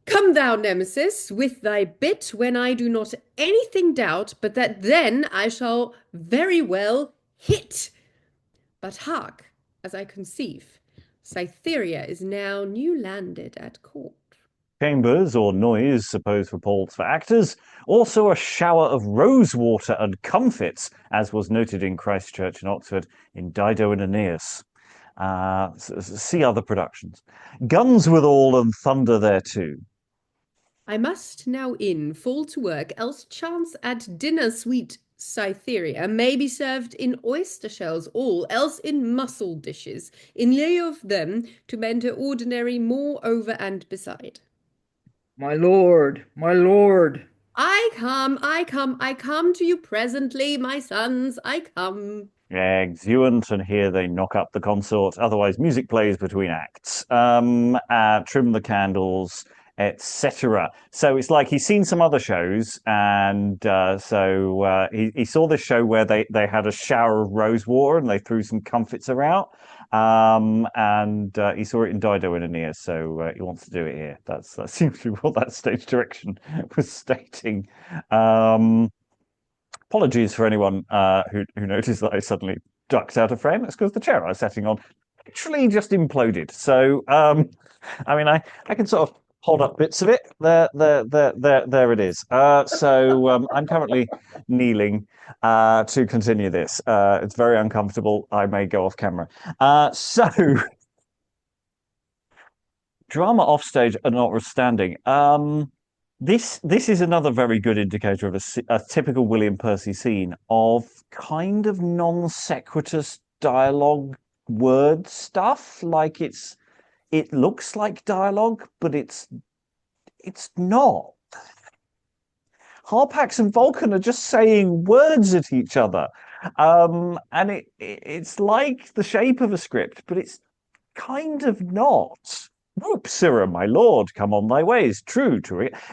Come thou, Nemesis, with thy bit, when I do not anything doubt, but that then I shall very well hit. But hark, as I conceive, Cytherea is now new landed at court. Chambers, or noise, supposed for Pauls for actors, also a shower of rosewater and comfits, as was noted in Christ Church in Oxford in Dido and Aeneas. See other productions. Guns withal and thunder thereto. I must now fall to work, else chance at dinner sweet Cytherea may be served in oyster shells all, else in mussel dishes, in lieu of them to mend her ordinary more over and beside. My lord, my lord. I come to you presently, my sons, I come. Exeunt, and here they knock up the consort. Otherwise, music plays between acts. Trim the candles, etc. So it's like he's seen some other shows, and so he saw this show where they had a shower of rose water and they threw some comfits around. And he saw it in Dido and Aeneas, so he wants to do it here. That seems to be what that stage direction was stating. Apologies for anyone who noticed that I suddenly ducked out of frame. That's because the chair I was sitting on actually just imploded. So, I mean, I can sort of hold up bits of it. There it is. So I'm currently kneeling to continue this. It's very uncomfortable. I may go off camera. So, drama offstage notwithstanding. This is another very good indicator of a typical William Percy scene of kind of non sequitous dialogue word stuff. Like it looks like dialogue, but it's not. Harpax and Vulcan are just saying words at each other, and it's like the shape of a script, but it's kind of not. Whoop, sirrah, my lord, come on thy ways. True,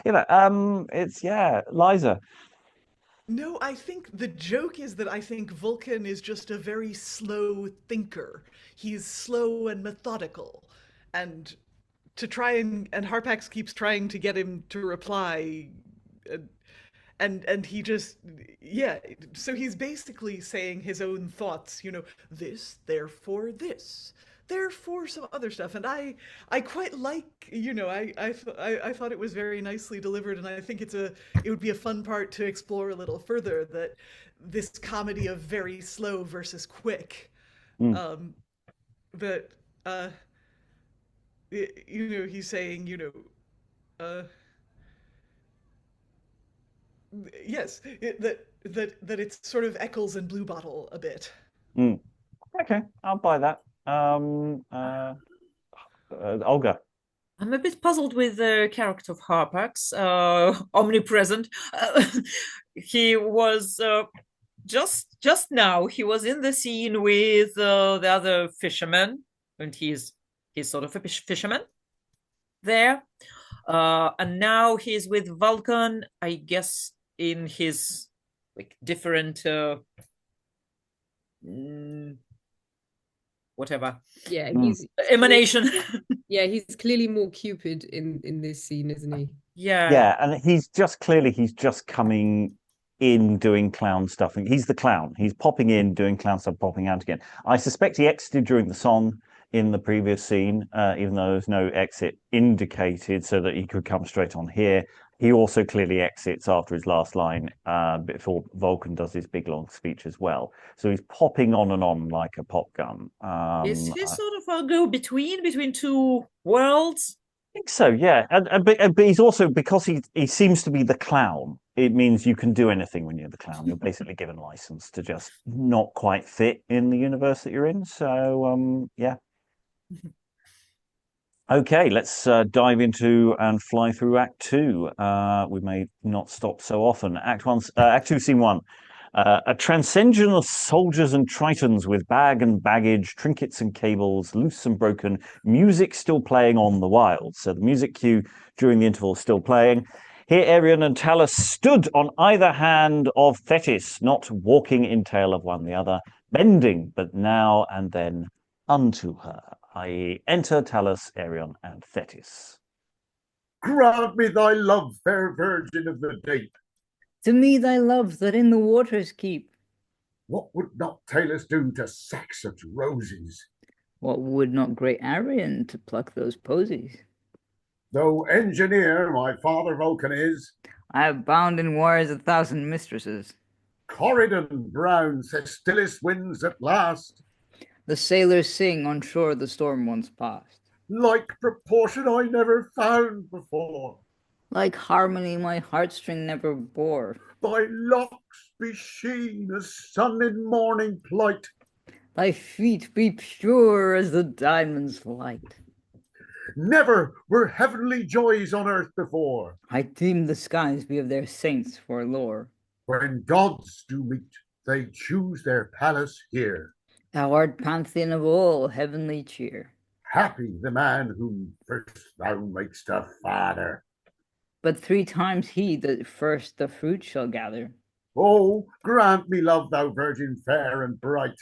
it's Liza. No, I think the joke is that I think Vulcan is just a very slow thinker. He's slow and methodical. And to try and Harpax keeps trying to get him to reply, and he just, yeah, so he's basically saying his own thoughts, this, therefore some other stuff. And I quite like, I thought it was very nicely delivered, and I think it would be a fun part to explore a little further, that this comedy of very slow versus quick. That he's saying, yes, that it's sort of Eccles and Blue Bottle a bit. Okay, I'll buy that. Olga. I'm a bit puzzled with the character of Harpax, omnipresent. He was just now. He was in the scene with the other fisherman, and he's sort of a fisherman there. And now he's with Vulcan, I guess, in his different whatever. Yeah, he's emanation. Yeah, he's clearly more Cupid in this scene, isn't he? Yeah, and he's just coming in doing clown stuff. He's the clown. He's popping in, doing clown stuff, popping out again. I suspect he exited during the song in the previous scene, even though there's no exit indicated, so that he could come straight on here. He also clearly exits after his last line before Vulcan does his big long speech as well. So he's popping on and on like a pop gun. Is he sort of a go-between two worlds? I think so, yeah. But he's also, because he seems to be the clown, it means you can do anything when you're the clown. You're basically given license to just not quite fit in the universe that you're in. So, yeah. Okay, let's dive into and fly through Act 2. We may not stop so often. Act 2, Scene 1. A transcension of soldiers and Tritons with bag and baggage, trinkets and cables, loose and broken, music still playing on the wild. So the music cue during the interval is still playing. Here Arion and Talus stood on either hand of Thetis, not walking in tail of one the other, bending, but now and then unto her. I.e., enter Talus, Arion, and Thetis. Grant me thy love, fair virgin of the deep. To me thy love that in the waters keep. What would not Talus do to sack such roses? What would not great Arion to pluck those posies? Though engineer my father Vulcan is, I have bound in wires 1,000 mistresses. Corridon brown Cestilis winds at last. The sailors sing on shore the storm once past. Like proportion I never found before. Like harmony my heartstring never bore. Thy locks be sheen as sun in morning plight. Thy feet be pure as the diamond's light. Never were heavenly joys on earth before. I deem the skies be of their saints for lore. When gods do meet, they choose their palace here. Thou art pantheon of all heavenly cheer. Happy the man whom first thou makest a father. But 3 times he that first the fruit shall gather. Oh, grant me love, thou virgin fair and bright.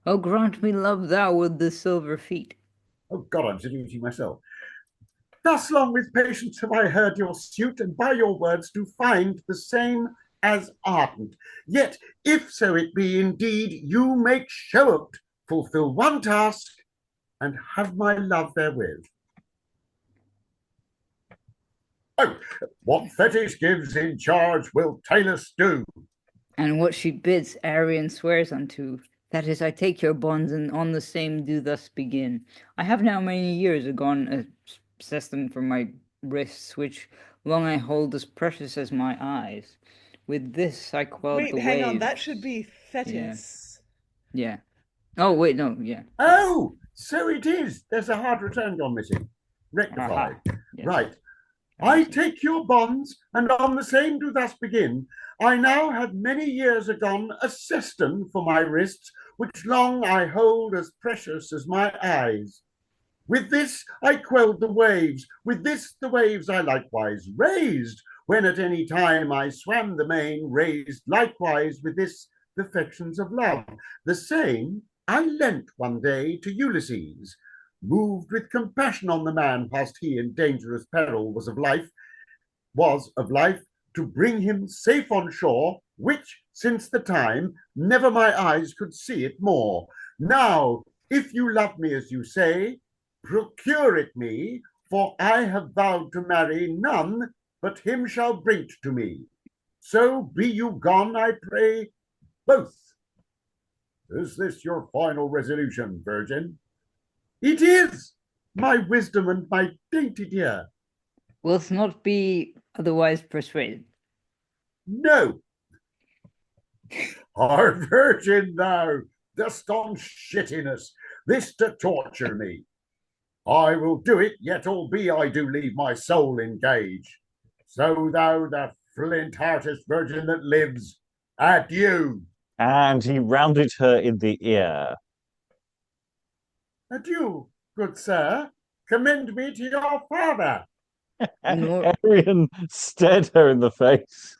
Oh, grant me love thou with the silver feet. Oh God, I'm saluting myself. Thus long with patience have I heard your suit, and by your words do find the same as ardent. Yet, if so it be indeed, you make show o't, fulfill one task, and have my love therewith. Oh, what Thetis gives in charge will Talus do. And what she bids, Arion swears unto. That is, I take your bonds, and on the same do thus begin. I have now many years agone a system for my wrists, which long I hold as precious as my eyes. With this I quelled the waves. Wait, hang on, that should be Thetis. Yeah. Oh, wait, no, yeah. Oh, so it is. There's a hard return gone missing. Rectified. Yes. Right. I take your bonds, and on the same do thus begin. I now had many years agone a cistern for my wrists, which long I hold as precious as my eyes. With this I quelled the waves, with this the waves I likewise raised, when at any time I swam the main, raised likewise with this the affections of love. The same I lent one day to Ulysses, moved with compassion on the man past he in dangerous peril was of life, to bring him safe on shore, which, since the time, never my eyes could see it more. Now, if you love me as you say, procure it me, for I have vowed to marry none, but him shall bring to me. So be you gone, I pray, both. Is this your final resolution, virgin? It is, my wisdom and my dainty dear. Wilt not be otherwise persuaded? No. Our virgin thou, dost on shittiness, this to torture me. I will do it, yet albeit I do leave my soul engaged. So thou, the flint-heartest virgin that lives, adieu. And he rounded her in the ear. Adieu, good sir. Commend me to your father. Arion stared her in the face.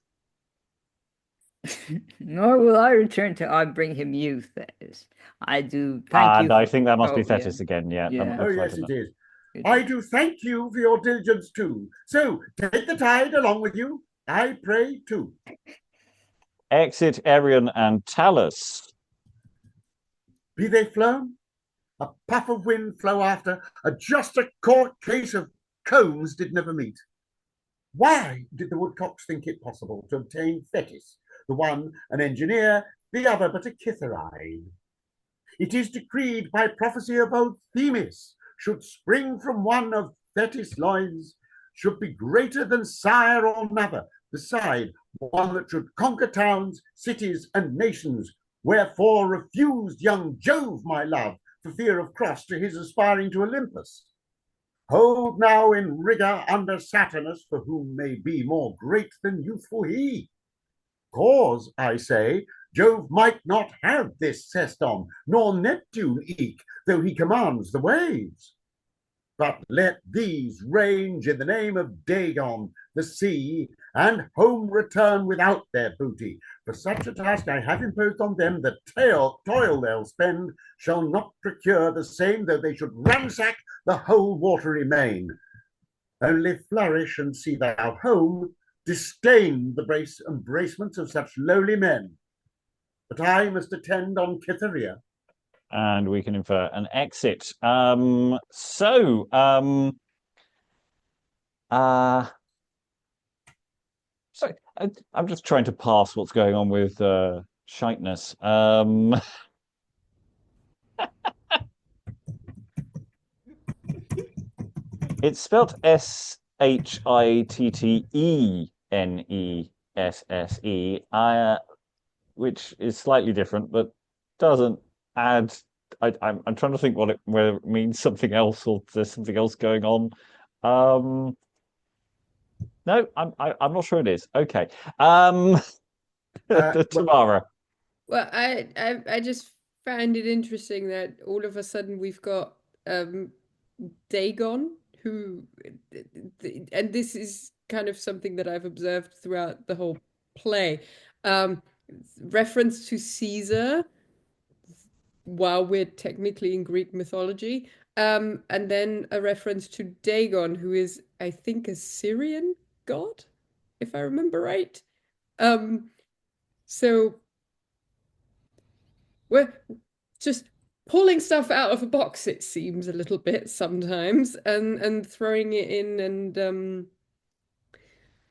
Nor will I return till I bring him you, Thetis. I do thank you. I think that must be Thetis again, yeah. Oh, yes, it is. I do thank you for your diligence too. So, take the tide along with you, I pray too. Exit Arion and Talus. Be they flown? A puff of wind flow after, a just a court case of combs did never meet. Why did the woodcocks think it possible to obtain Thetis, the one an engineer, the other but a kitharide? It is decreed by prophecy of old Themis, should spring from one of Thetis' loins, should be greater than sire or mother, beside one that should conquer towns, cities, and nations, wherefore refused young Jove, my love, for fear of cross to his aspiring to Olympus. Hold now in rigour under Saturnus, for whom may be more great than youthful he. Cause, I say, Jove might not have this Ceston, nor Neptune eke, though he commands the waves. But let these range in the name of Dagon, the sea, and home return without their booty. For such a task I have imposed on them, the toil they'll spend shall not procure the same, though they should ransack the whole watery main. Only flourish and see thou home, disdain the embracements of such lowly men. But I must attend on Cytherea. And we can infer an exit. Sorry, I'm just trying to pass what's going on with shiteness. It's spelled Shittenesse, which is slightly different, but doesn't add. I'm trying to think whether it means something else or there's something else going on. No, I'm not sure it is. Okay. Tamara. Well, I just find it interesting that all of a sudden we've got Dagon, who, and this is kind of something that I've observed throughout the whole play. Reference to Caesar while we're technically in Greek mythology, and then a reference to Dagon, who is, I think, a Syrian god, if I remember right. So we're just pulling stuff out of a box, it seems, a little bit sometimes, and throwing it in, and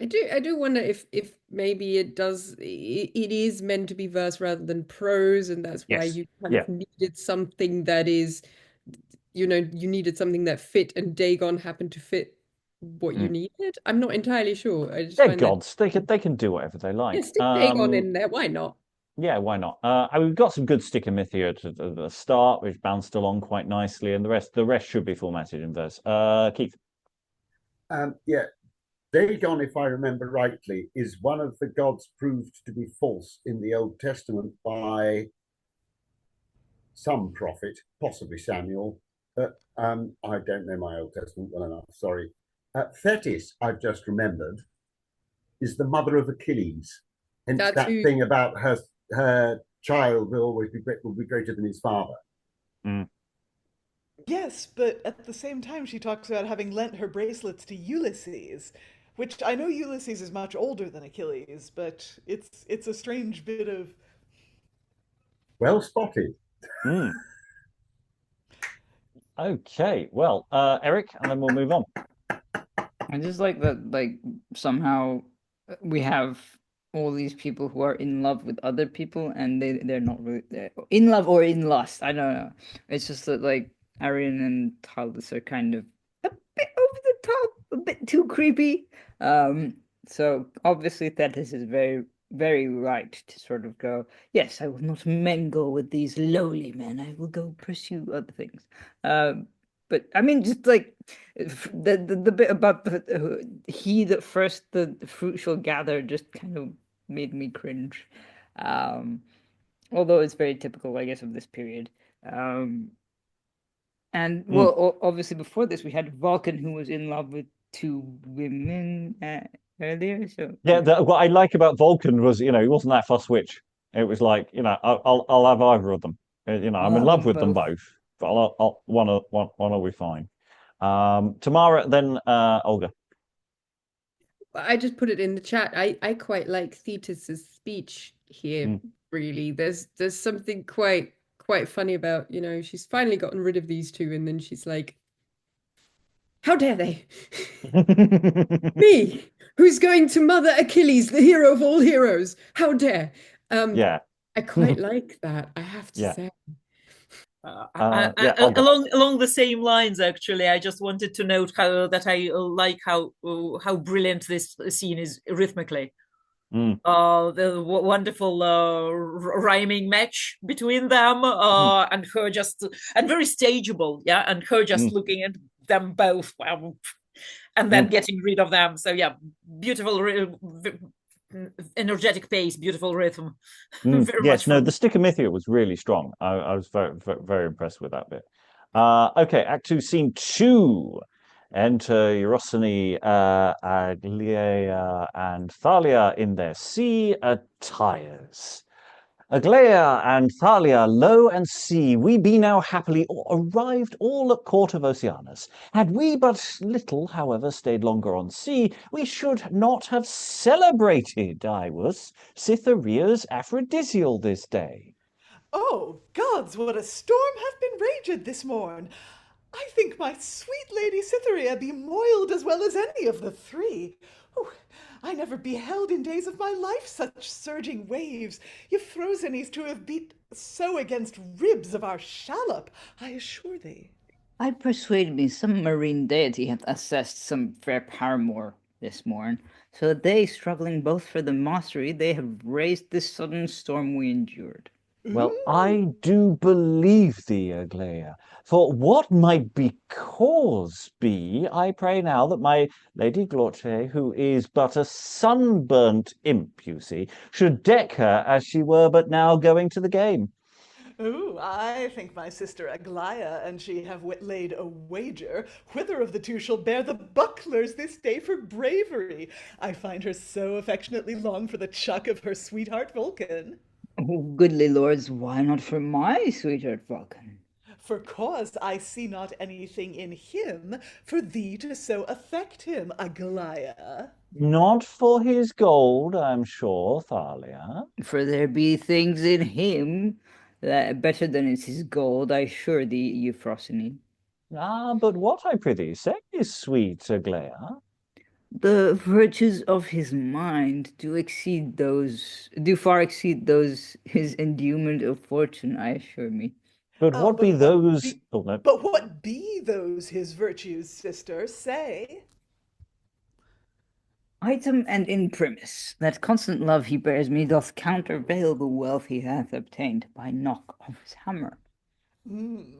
I do wonder if maybe it is meant to be verse rather than prose, and that's why you kind of needed something that is, you needed something that fit, and Dagon happened to fit what you needed. I'm not entirely sure. I just They're gods. They can do whatever they like. Yeah, stick Dagon in there. Why not? Yeah, why not? We've got some good sticker myth here at the start, which bounced along quite nicely, and the rest should be formatted in verse. Keith. Yeah. Dagon, if I remember rightly, is one of the gods proved to be false in the Old Testament by some prophet, possibly Samuel. But I don't know my Old Testament well enough, sorry. Thetis, I've just remembered, is the mother of Achilles. Hence that thing about her child will always be greater than his father. Yes, but at the same time, she talks about having lent her bracelets to Ulysses, which I know Ulysses is much older than Achilles, but it's a strange bit of. Well spotted. Mm. Okay, well, Eric, and then we'll move on. I just like that, like, somehow we have all these people who are in love with other people, and they're not really in love or in lust. I don't know. It's just that, like, Arion and Talus are kind of a bit over the top, a bit too creepy. So obviously Thetis is very, very right to sort of go, yes, I will not mingle with these lowly men. I will go pursue other things. But I mean, just like the bit about he that first the fruit shall gather just kind of made me cringe. Although it's very typical, I guess, of this period. And well, obviously before this we had Vulcan, who was in love with two women earlier. So Yeah, what I like about Vulcan was, he wasn't that fuss switch. It was like, I'll have either of them. I'm in love with them both, but one will be fine. Tamara, then Olga. I just put it in the chat. I quite like Thetis's speech here, really. There's something quite funny about, she's finally gotten rid of these two, and then she's like, how dare they? Me, who's going to mother Achilles, the hero of all heroes. How dare? Yeah. I quite like that, I have to say. Along the same lines, actually, I just wanted to note I like how brilliant this scene is rhythmically. The wonderful rhyming match between them, and her and very stageable, and her just looking at them both, and then getting rid of them. So yeah, beautiful, energetic pace, beautiful rhythm. Yes, no, the Stickomythia was really strong. I was very, very impressed with that bit. Okay, Act 2, Scene 2. Enter Euphrosyne, Aglaia, and Thalia in their sea attires. Aglaia and Thalia, lo and see, we be now happily arrived all at court of Oceanus. Had we but little, however, stayed longer on sea, we should not have celebrated, I was, Cytherea's Aphrodysial this day. Oh, gods, what a storm hath been raged this morn! I think my sweet lady Cytherea be moiled as well as any of the three. I never beheld in days of my life such surging waves. Euphrosyne's to have beat so against ribs of our shallop, I assure thee. I persuade me some marine deity hath assessed some fair paramour this morn, so that they, struggling both for the mastery, they have raised this sudden storm we endured. Well, I do believe thee, Aglaia. For what might be cause be, I pray now, that my Lady Glauce, who is but a sunburnt imp, you see, should deck her as she were but now going to the game? Oh, I think my sister Aglaia and she have laid a wager whither of the two shall bear the bucklers this day for bravery. I find her so affectionately long for the chuck of her sweetheart Vulcan. Oh, goodly lords, why not for my sweetheart Vulcan? For cause I see not anything in him for thee to so affect him, Aglaia. Not for his gold, I'm sure, Thalia. For there be things in him that better than is his gold, I assure thee, Euphrosyne. But what, I prithee, say, sweet Aglaia? The virtues of his mind do far exceed those his endowment of fortune, I assure me. But what be those? But what be those his virtues, sister? Say. Item and imprimis, that constant love he bears me doth countervail the wealth he hath obtained by knock of his hammer.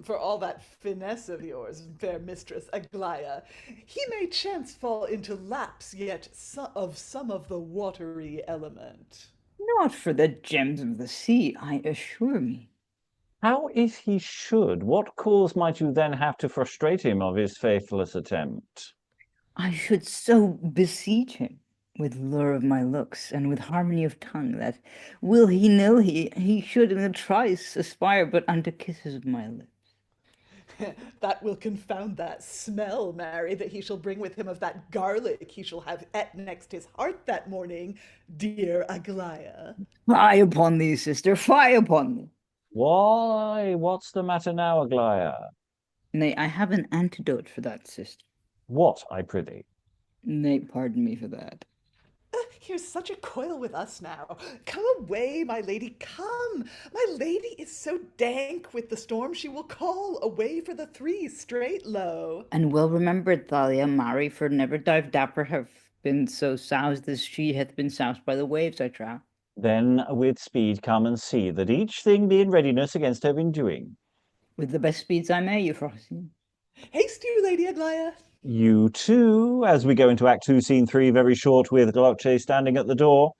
For all that finesse of yours, fair mistress Aglaia, he may chance fall into lapse yet of some of the watery element. Not for the gems of the sea, I assure me. How if he should? What cause might you then have to frustrate him of his faithless attempt? I should so beseech him with lure of my looks and with harmony of tongue that, will he know he should in a trice aspire but unto kisses of my lips. That will confound that smell, Mary, that he shall bring with him of that garlic he shall have et next his heart that morning, dear Aglaia. Fie upon thee, sister, fie upon thee. Why? What's the matter now, Aglaia? Nay, I have an antidote for that, sister. What, I prithee? Nay, pardon me for that. Here's such a coil with us now. Come away, my lady, come. My lady is so dank with the storm she will call away for the three straight low. And well remembered, Thalia, Mary, for never dive dapper have been so soused as she hath been soused by the waves, I trow. Then with speed come and see that each thing be in readiness against her doing. With the best speeds I may, Euphrosyne. Haste you, Lady Aglaia. You too, as we go into Act 2, Scene 3, very short, with Glauce standing at the door.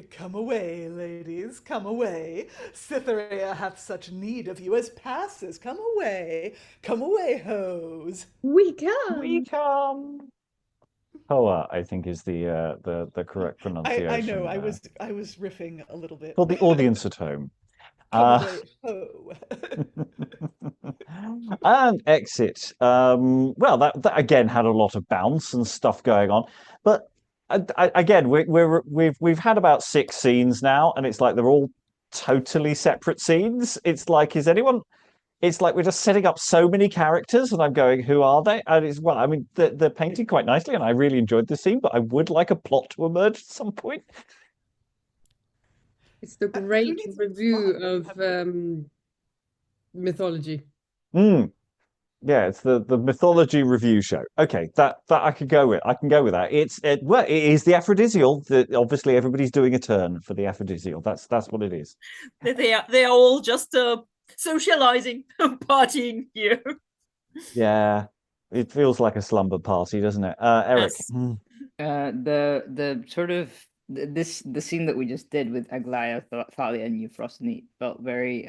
Come away, ladies, come away. Cytherea hath such need of you as passes. Come away, hoes. We come. We come. Hoa, I think, is the correct pronunciation. I know. I was riffing a little bit for the audience at home. Come away, ho. And exit. Well, that again had a lot of bounce and stuff going on, but again, we've had about 6 scenes now, and it's like they're all totally separate scenes. It's like, it's like we're just setting up so many characters, and I'm going, who are they? And it's, well, I mean, they're painted quite nicely, and I really enjoyed the scene, but I would like a plot to emerge at some point. It's the great review of mythology. Yeah, it's the mythology review show. Okay, that I could go with. I can go with that. It is the Aphrodysial. Obviously, everybody's doing a turn for the Aphrodysial. That's what it is. They are all just socializing, partying here. Yeah, it feels like a slumber party, doesn't it, Eric? Yes. The sort of the scene that we just did with Aglaia, Thalia, and Euphrosyne felt very.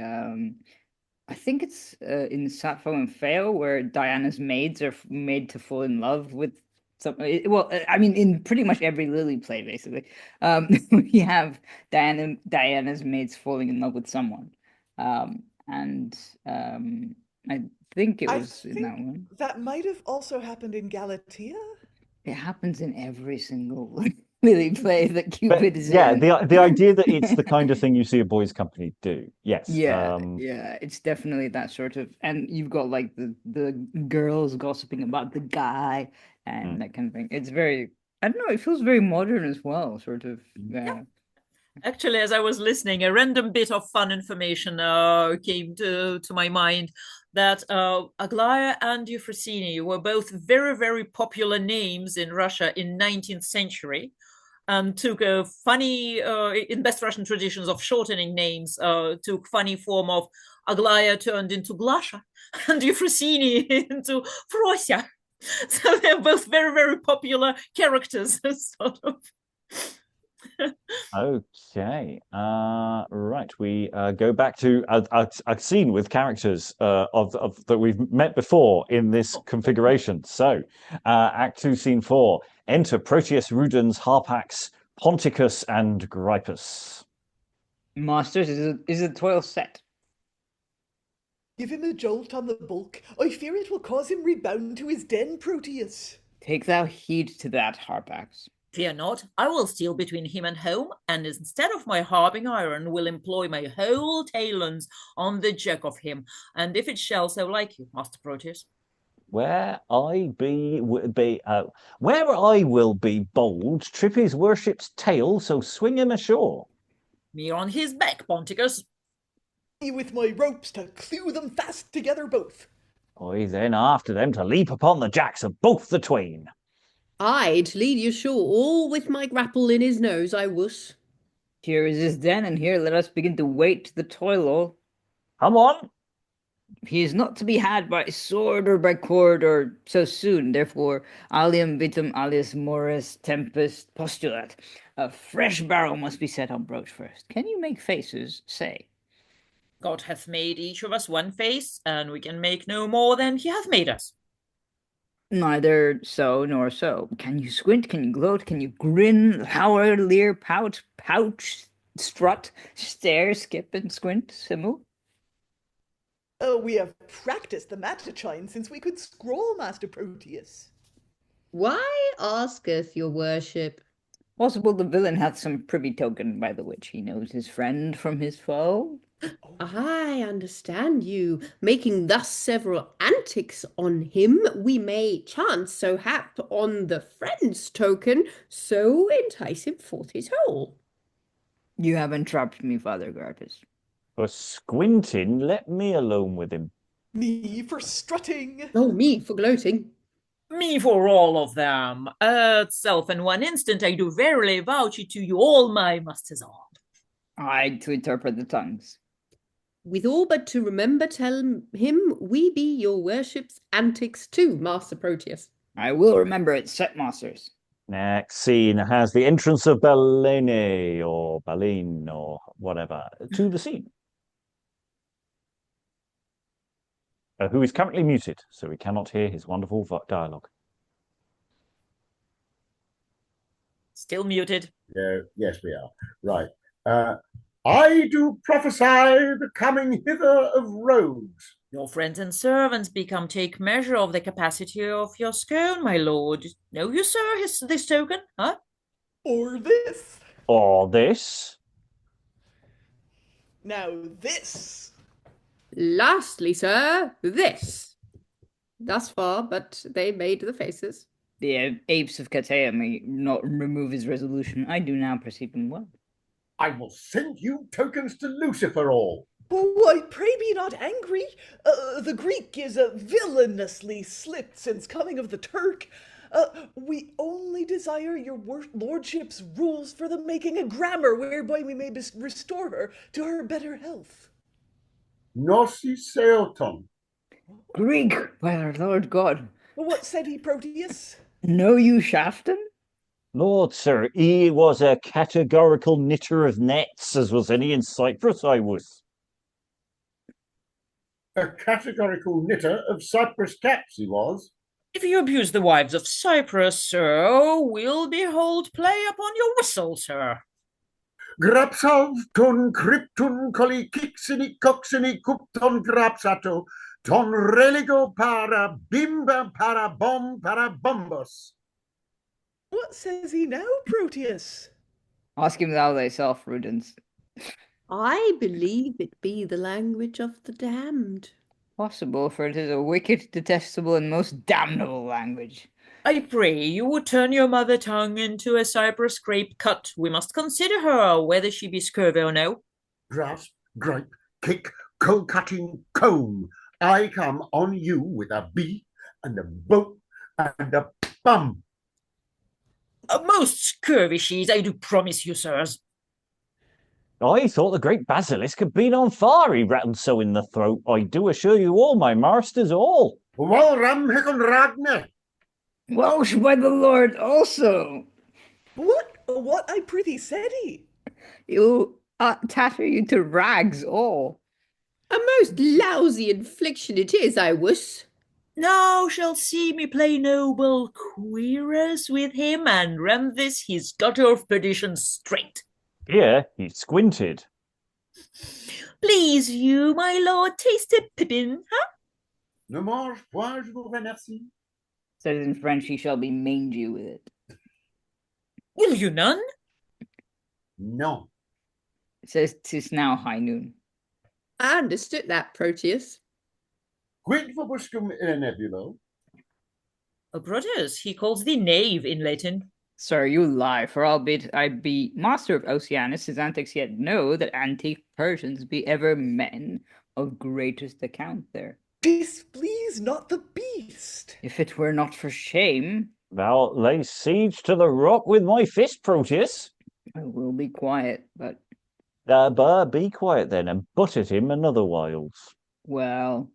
I think it's in Sappho and Phao, where Diana's maids are made to fall in love with some. Well, I mean, in pretty much every Lily play, basically, we have Diana's maids falling in love with someone, and I think it was in that one. That might have also happened in Galatea. It happens in every single Lily play that Cupid is in. Yeah, the idea that it's the kind of thing you see a boys' company do. Yes. Yeah, it's definitely that sort of, and you've got like the girls gossiping about the guy and that kind of thing. It's very, I don't know, it feels very modern as well, sort of. Yeah. Actually, as I was listening, a random bit of fun information came to my mind that Aglaia and Euphrosyne were both very, very popular names in Russia in 19th century, and took a funny, in best Russian traditions of shortening names, took funny form of Aglaia turned into Glasha and Euphrosyne into Frosya. So they're both very, very popular characters, sort of. Okay, right. We go back to a scene with characters of that we've met before in this configuration. So, Act 2, Scene 4. Enter Proteus, Rudens, Harpax, Ponticus, and Gripus. Masters, is the toil set? Give him a jolt on the bulk. I fear it will cause him rebound to his den, Proteus. Take thou heed to that, Harpax. Fear not, I will steal between him and home, and instead of my harping iron, will employ my whole talons on the jack of him, and if it shall so like you, Master Proteus. Where I will be bold, trip his worship's tail, so swing him ashore. Me on his back, Ponticus. Me with my ropes to clew them fast together both. I then after them to leap upon the jacks of both the twain. I'd lead you ashore, all with my grapple in his nose, I was. Here is his den, and here let us begin to wait the toil. Come on. He is not to be had by sword or by cord or so soon, therefore, alium vitam alias mores tempest postulat. A fresh barrel must be set on broach first. Can you make faces? Say. God hath made each of us one face, and we can make no more than he hath made us. Neither so nor so. Can you squint? Can you gloat? Can you grin? Lower, leer, pout, pouch, strut, stare, skip, and squint, Simu? Oh, we have practiced the matachine since we could scroll, Master Proteus. Why asketh your worship? Possible the villain hath some privy token by the which he knows his friend from his foe. I understand you. Making thus several antics on him, we may chance so hap on the friend's token, so entice him forth his hole. You have entrapped me, Father Gripus. For squinting, let me alone with him. Me for strutting. Oh, me for gloating. Me for all of them. Self in one instant I do verily vouch to you all my masters on. I to interpret the tongues. With all but to remember tell him we be your worship's antics too, Master Proteus. I will remember it, set masters. Next scene has the entrance of Balene or Balene or whatever to the scene. Who is currently muted, so we cannot hear his wonderful dialogue. Still muted. Yes, we are. Right. I do prophesy the coming hither of rogues. Your friends and servants become take measure of the capacity of your scorn, my lord. Know you, sir, this token, huh? Or this. Or this. Now this. Lastly, sir, this. Thus far, but they made the faces. The apes of Katea may not remove his resolution. I do now perceive him well. I will send you tokens to Lucifer all. Why, pray be not angry. The Greek is villainously slipped since coming of the Turk. We only desire your lordship's rules for the making a grammar whereby we may restore her to her better health. Nosi seoton. Greek, by our Lord God. What said he, Proteus? Know you Shafton? Lord, sir, he was a categorical knitter of nets, as was any in Cyprus, I was. A categorical knitter of Cyprus caps he was. If you abuse the wives of Cyprus, sir, we'll behold play upon your whistle, sir. Grapsalv ton crypton coli kixini coxini cupton grapsato ton religo para bimba para bom para bombos. What says he now, Proteus? Ask him thou thyself, Rudens. I believe it be the language of the damned. Possible, for it is a wicked, detestable, and most damnable language. I pray you would turn your mother tongue into a cypress grape cut. We must consider her, whether she be scurvy or no. Grasp, gripe, kick, coal-cutting comb. I come on you with a bee and a boat and a bum. A most scurvy she's, I do promise you, sirs. I thought the great basilisk had been on fire, he rattled so in the throat. I do assure you all, my masters all. Well, ram hicon ragne. Welsh by the Lord also. What I prithee said he? He'll tatter you to rags all. A most lousy infliction it is, I wuss. Now shall see me play noble queerers with him and run this his gutter of perdition straight. Here he squinted. Please you, my lord, taste a pippin, huh? Ne mange point, je vous remercie. Says in French, he shall be mangy with it. Will you none? No. It says 'tis now high noon. I understood that, Proteus. Quid vobiscum in a nebulo? Proteus, he calls thee knave in Latin. Sir, you lie, for albeit I be master of Oceanus, his antics yet know that antique Persians be ever men of greatest account there. Displease not the beast. If it were not for shame... Thou lay siege to the rock with my fist, Proteus. I will be quiet, but... Be quiet then, and butt at him another whiles. Well...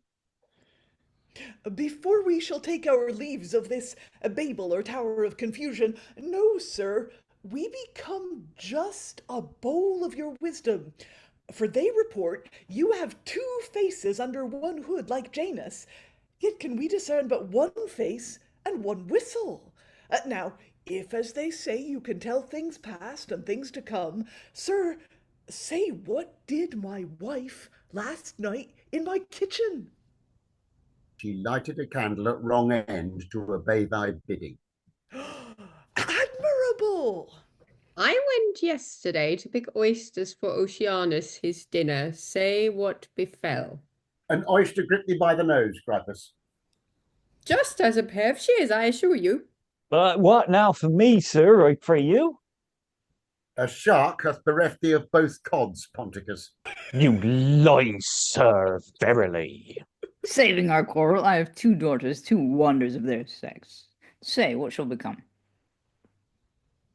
Before we shall take our leaves of this Babel or Tower of Confusion, no, sir, we become just a bowl of your wisdom. For they report you have 2 faces under one hood like Janus, yet can we discern but 1 face and 1 whistle. Now, if, as they say, you can tell things past and things to come, sir, Say, what did my wife last night in my kitchen? She lighted a candle at wrong end to obey thy bidding. Admirable! I went yesterday to pick oysters for Oceanus, his dinner. Say what befell. An oyster gripped thee by the nose, Gripus. Just as a pair of shears, I assure you. But what now for me, sir, I pray you? A shark hath bereft thee of both cods, Ponticus. You lie, sir, verily. Saving our quarrel, I have 2 daughters, 2 wonders of their sex. Say, what shall become?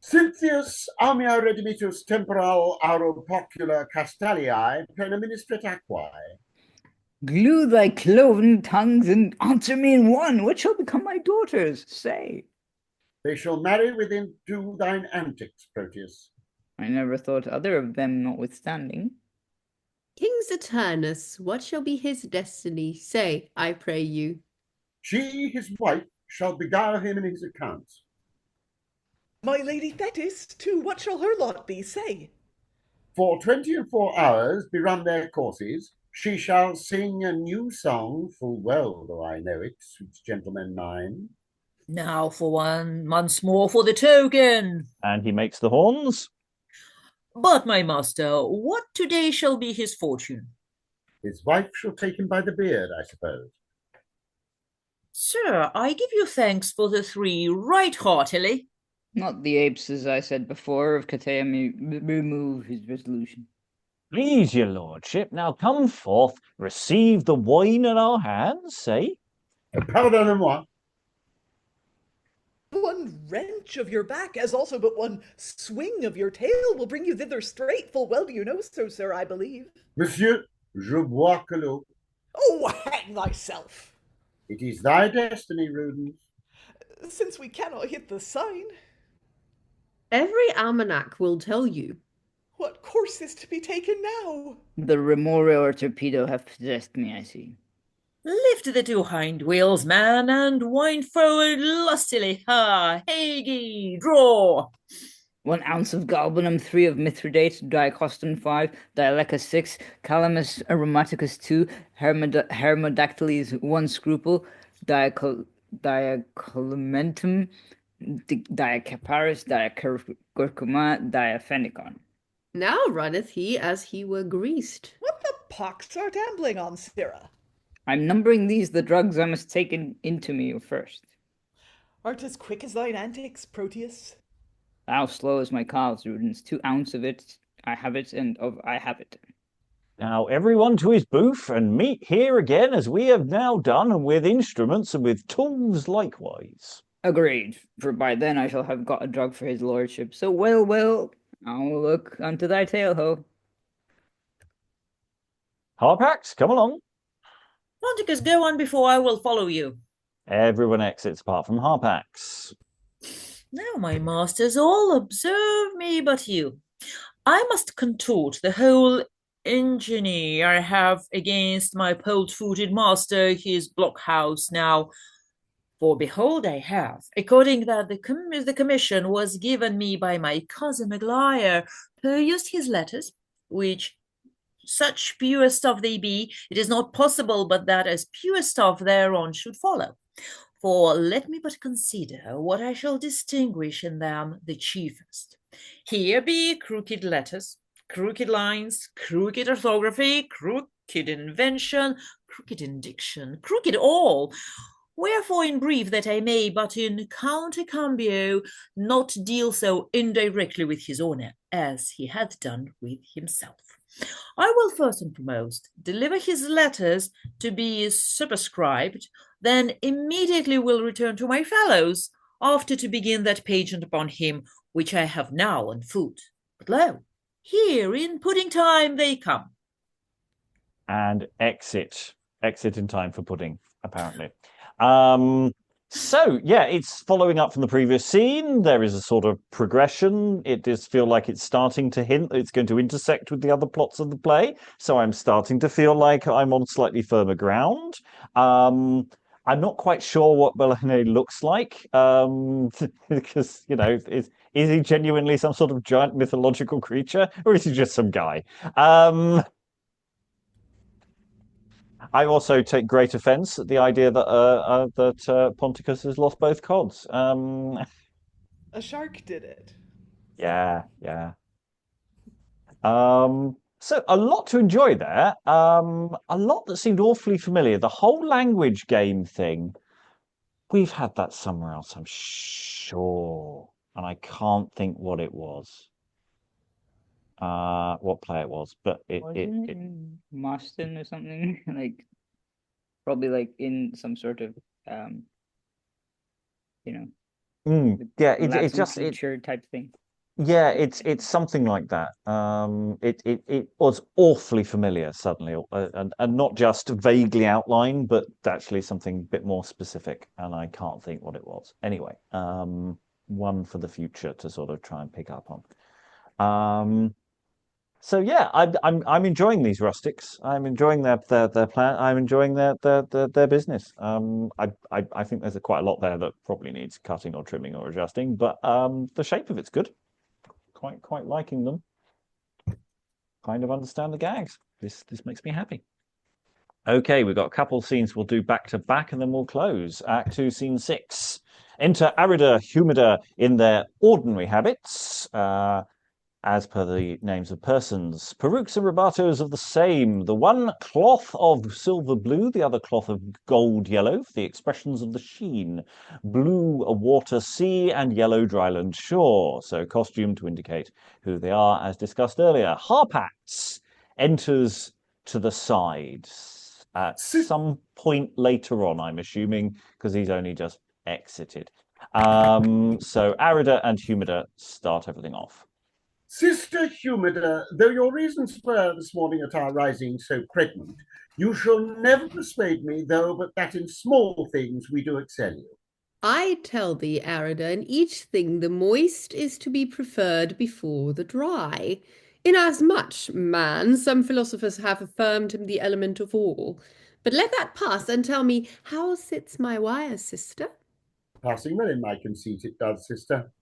Cynthius amia redimitus temporal auropocula Castaliae plena ministret aquae. Glue thy cloven tongues and answer me in one. What shall become my daughters? Say. They shall marry within to thine antics, Proteus. I never thought other of them notwithstanding. King Saturnus, what shall be his destiny? Say, I pray you. She, his wife, shall beguile him in his accounts. My lady Thetis, too, what shall her lot be? Say. For 24 hours be run their courses. She shall sing a new song, full well though I know it, sweet gentlemen mine. Now for once more for the token. And he makes the horns. But, my master, what today shall be his fortune? His wife shall take him by the beard, I suppose. Sir, I give you thanks for the 3 right heartily. Not the apes, as I said before, of Catea may remove his resolution. Please, your lordship, now come forth, receive the wine in our hands, say. Pardonnez-moi. One wrench of your back, as also but one swing of your tail, will bring you thither straight. Full well do you know so, sir, I believe. Monsieur, je bois que l'eau. Oh, hang thyself! It is thy destiny, Rudens. Since we cannot hit the sign. Every almanac will tell you. What course is to be taken now? The remora or torpedo have possessed me, I see. Lift the 2 hind wheels, man, and wind forward lustily. Ha! Hagee, draw! 1 ounce of galbanum, 3 of mithridate, diacostin 5, dialeca 6, calamus aromaticus 2, hermodactyles 1 scruple, diacolumentum, diacaparis, diacurcuma, diaphenicon. Now runneth he as he were greased. What the pox art ambling on, sirrah? I'm numbering these the drugs I must take into me first. Art as quick as thine antics, Proteus? Thou slow as my calves, Rudens. 2 ounce of it, I have it, and I have it. Now everyone to his booth, and meet here again as we have now done, and with instruments and with tools likewise. Agreed, for by then I shall have got a drug for his lordship. So well, I'll look unto thy tail, ho. Harpax, come along. Ponticus, go on before I will follow you. Everyone exits apart from Harpax. Now, my masters, all observe me but you. I must contort the whole engine I have against my polt-footed master, his blockhouse now. For behold, I have, according that the commission was given me by my cousin Aglaia, perused his letters, which such pure stuff they be, it is not possible but that as pure stuff thereon should follow. For let me but consider what I shall distinguish in them the chiefest. Here be crooked letters, crooked lines, crooked orthography, crooked invention, crooked indiction, crooked all. Wherefore, in brief, that I may but in countercambio not deal so indirectly with his honour as he hath done with himself. I will first and foremost deliver his letters to be superscribed, then immediately will return to my fellows, after to begin that pageant upon him which I have now on foot. But lo, here in pudding time they come. And exit in time for pudding, apparently. So, yeah, it's following up from the previous scene. There is a sort of progression. It does feel like it's starting to hint that it's going to intersect with the other plots of the play. So I'm starting to feel like I'm on slightly firmer ground. I'm not quite sure what Balene looks like, because, you know, Is he genuinely some sort of giant mythological creature, or is he just some guy? I also take great offence at the idea that Ponticus has lost both cods. A shark did it. Yeah. So a lot to enjoy there. A lot that seemed awfully familiar. The whole language game thing. We've had that somewhere else, I'm sure, and I can't think what it was. What play it was, but Wasn't it in Marston or something? Like probably like in some sort of yeah, it's just feature type thing. Yeah, it's something like that. It was awfully familiar suddenly, and not just vaguely outlined, but actually something a bit more specific. And I can't think what it was. Anyway, one for the future to sort of try and pick up on. So yeah, I'm enjoying these rustics. I'm enjoying their plan. I'm enjoying their business. I think there's quite a lot there that probably needs cutting or trimming or adjusting, but the shape of it's good. Quite liking them. Kind of understand the gags. This makes me happy. Okay, we've got a couple of scenes we'll do back to back, and then we'll close. Act 2, Scene 6. Enter Arida, Humida in their ordinary habits, as per the names of persons. Perukes and rebatoes of the same. The one cloth of silver blue, the other cloth of gold yellow, for the expressions of the sheen. Blue a water sea, and yellow dryland shore. So costume to indicate who they are, as discussed earlier. Harpax enters to the side at some point later on, I'm assuming, because he's only just exited. So Arida and Humida start everything off. Sister Humida, though your reasons were this morning at our rising so pregnant, you shall never persuade me, though, but that in small things we do excel you. I tell thee, Arida, in each thing the moist is to be preferred before the dry. Inasmuch, man, some philosophers have affirmed him the element of all. But let that pass, and tell me, how sits my wire, sister? Passing well in my conceit it does, sister.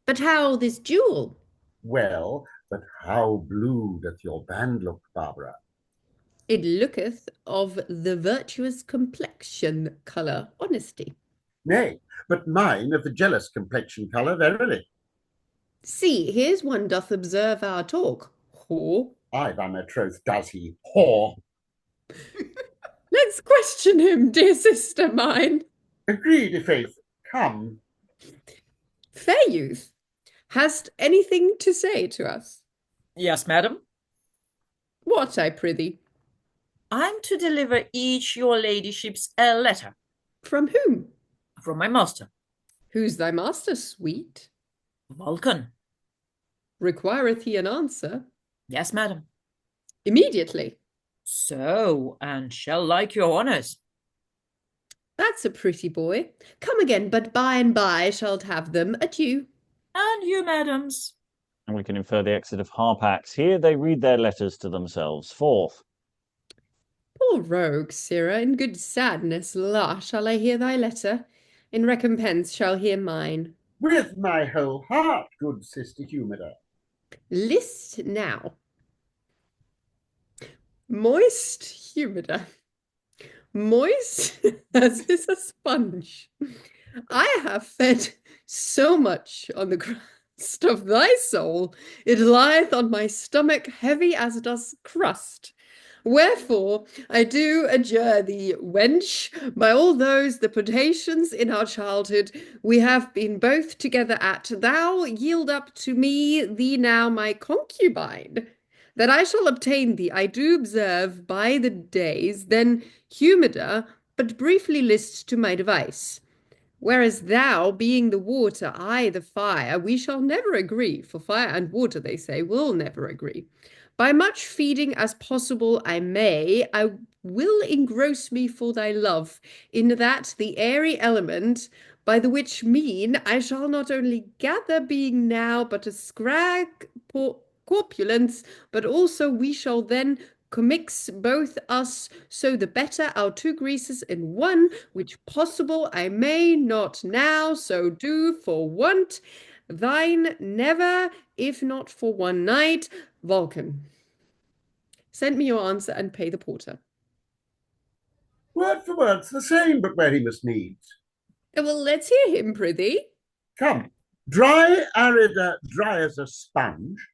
But how this jewel? Well, but how blue doth your band look, Barbara? It looketh of the virtuous complexion colour, honesty. Nay, but mine of the jealous complexion colour, verily. See, here's one doth observe our talk. Whore. Ay, by my troth, does he, whore. Let's question him, dear sister mine. Agreed, i'faith. Come. Fair youth, hast anything to say to us? Yes, madam. What, I prithee? I'm to deliver each your ladyships a letter. From whom? From my master. Who's thy master, sweet? Vulcan. Requireth he an answer? Yes, madam. Immediately. So, and shall like your honours. That's a pretty boy. Come again, but by and by shalt have them. Adieu. And you, madams. And we can infer the exit of Harpax. Here they read their letters to themselves. Fourth. Poor rogue, sirrah, in good sadness, la, shall I hear thy letter? In recompense shall hear mine. With my whole heart, good sister Humida. List now. Moist Humida. Moist as is a sponge. I have fed so much on the crust of thy soul, it lieth on my stomach heavy as does crust. Wherefore I do adjure thee, wench, by all those the potations in our childhood we have been both together at, thou yield up to me thee now my concubine, that I shall obtain thee, I do observe, by the days. Then, Humida, but briefly list to my device. Whereas thou, being the water, I the fire, we shall never agree, for fire and water, they say, will never agree. By much feeding as possible I will engross me for thy love, in that the airy element, by the which mean I shall not only gather being now, but a scrag corpulence, but also we shall then commix both us, so the better our two greases in one, which possible I may not now so do for want Thine never, if not for one night, Vulcan. Send me your answer and pay the porter. Word for word's the same, but where he must needs. Well, let's hear him, prithee. Come, dry, Arida, dry as a sponge.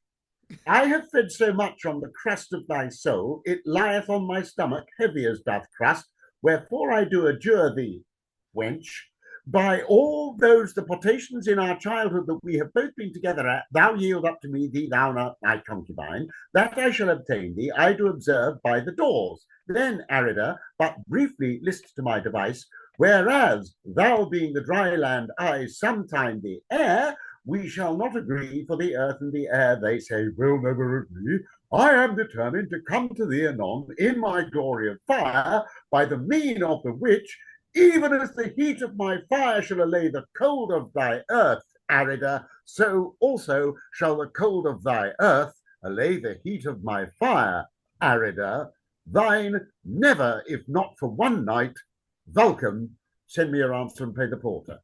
I have fed so much on the crust of thy soul, it lieth on my stomach heavy as doth crust, wherefore I do adjure thee, wench, by all those the potations in our childhood that we have both been together at, thou yield up to me, thee thou not my concubine, that I shall obtain thee, I do observe by the doors. Then, Arida, but briefly list to my device, whereas thou being the dry land, I sometime the air, we shall not agree, for the earth and the air, they say, will never agree. I am determined to come to thee anon in my glory of fire, by the mean of the which, even as the heat of my fire shall allay the cold of thy earth, Arida, so also shall the cold of thy earth allay the heat of my fire, Arida. Thine never, if not for one night, Vulcan, send me your answer and pay the porter.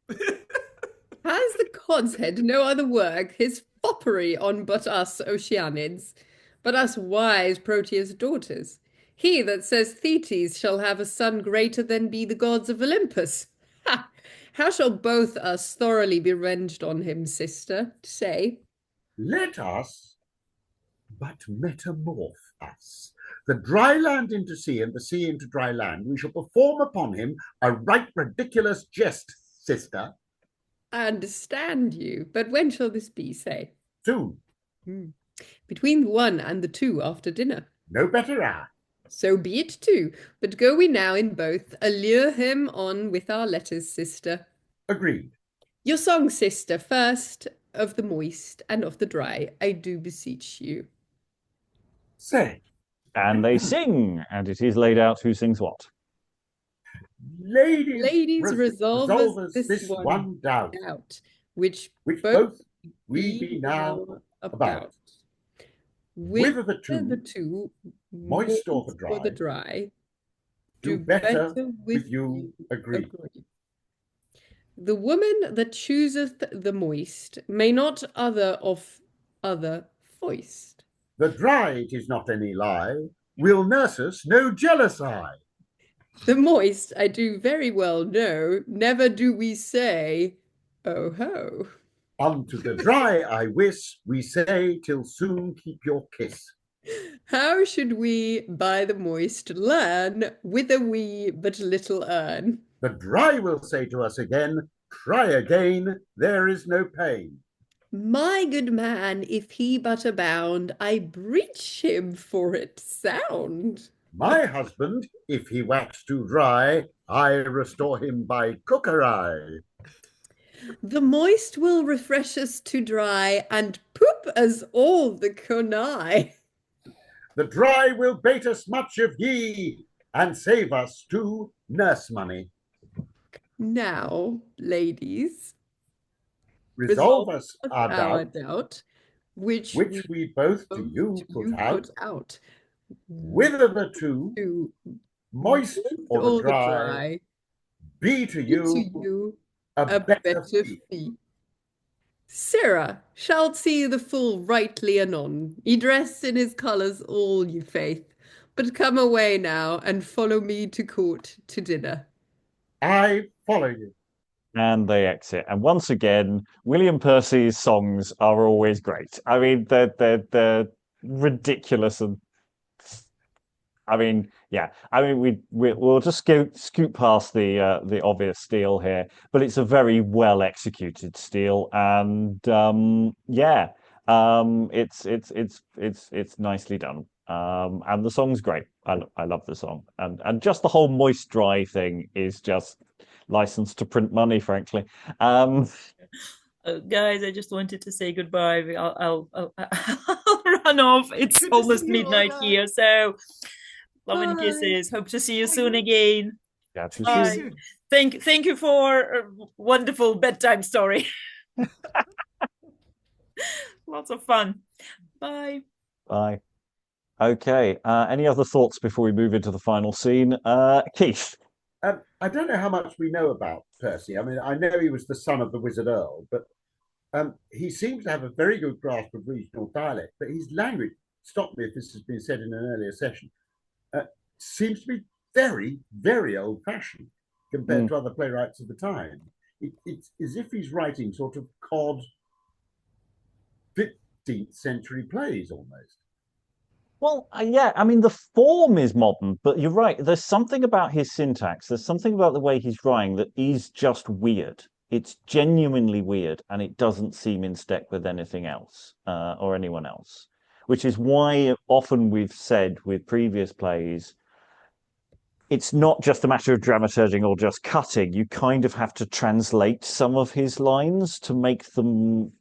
Has the god's head no other work, his foppery on but us Oceanids, but us wise Proteus daughters? He that says Thetis shall have a son greater than be the gods of Olympus. Ha! How shall both us thoroughly be revenged on him, sister? Say. Let us but metamorph us. The dry land into sea and the sea into dry land. We shall perform upon him a right ridiculous jest, sister. I understand you, but when shall this be, say? Soon. Between the 1 and the 2 after dinner. No better hour. So be it too, but go we now in both, allure him on with our letters, sister. Agreed. Your song, sister, first of the moist and of the dry, I do beseech you. Say. And they sing, and it is laid out who sings what. Ladies, resolve us this one doubt, which both we be now about. Whether the two, moist or the dry, do better with you agree. The woman that chooseth the moist may not other of other foist. The dry, it is not any lie, will nurse us no jealous eye. The moist, I do very well know, never do we say, oh ho. Unto the dry, I wis, we say, till soon keep your kiss. How should we by the moist learn, whither we but little earn? The dry will say to us again, try again, there is no pain. My good man, if he but abound, I breach him for it sound. My husband, if he wax too dry, I restore him by cookery. The moist will refresh us to dry, and poop us all the connive. The dry will bait us much of ye, and save us too nurse money. Now, ladies, resolve us our doubt, which we both to you put out. Whether the two, moist or the dry, be to you a better fee. Sirrah, shalt see the fool rightly anon. He dress in his colours all, ye faith. But come away now, and follow me to court to dinner. I follow you. And they exit. And once again, William Percy's songs are always great. I mean, they're ridiculous and we'll just scoot past the obvious steal here, but it's a very well executed steal, and it's nicely done. And the song's great. I love the song, and just the whole moist dry thing is just licensed to print money, frankly. Guys, I just wanted to say goodbye. I'll run off. It's almost midnight here, so love and kisses. Hope to see you soon again. Yeah, bye. Thank you for a wonderful bedtime story. Lots of fun. Bye. Bye. Okay. Any other thoughts before we move into the final scene? Keith. I don't know how much we know about Percy. I mean, I know he was the son of the Wizard Earl, but He seems to have a very good grasp of regional dialect, but his language, stop me if this has been said in an earlier session, seems to be very, very old-fashioned compared to other playwrights of the time. It's as if he's writing sort of cod 15th century plays almost. Well, yeah, I mean, the form is modern, but you're right. There's something about his syntax. There's something about the way he's writing that is just weird. It's genuinely weird, and it doesn't seem in step with anything else or anyone else, which is why often we've said with previous plays, it's not just a matter of dramaturging or just cutting. You kind of have to translate some of his lines to make them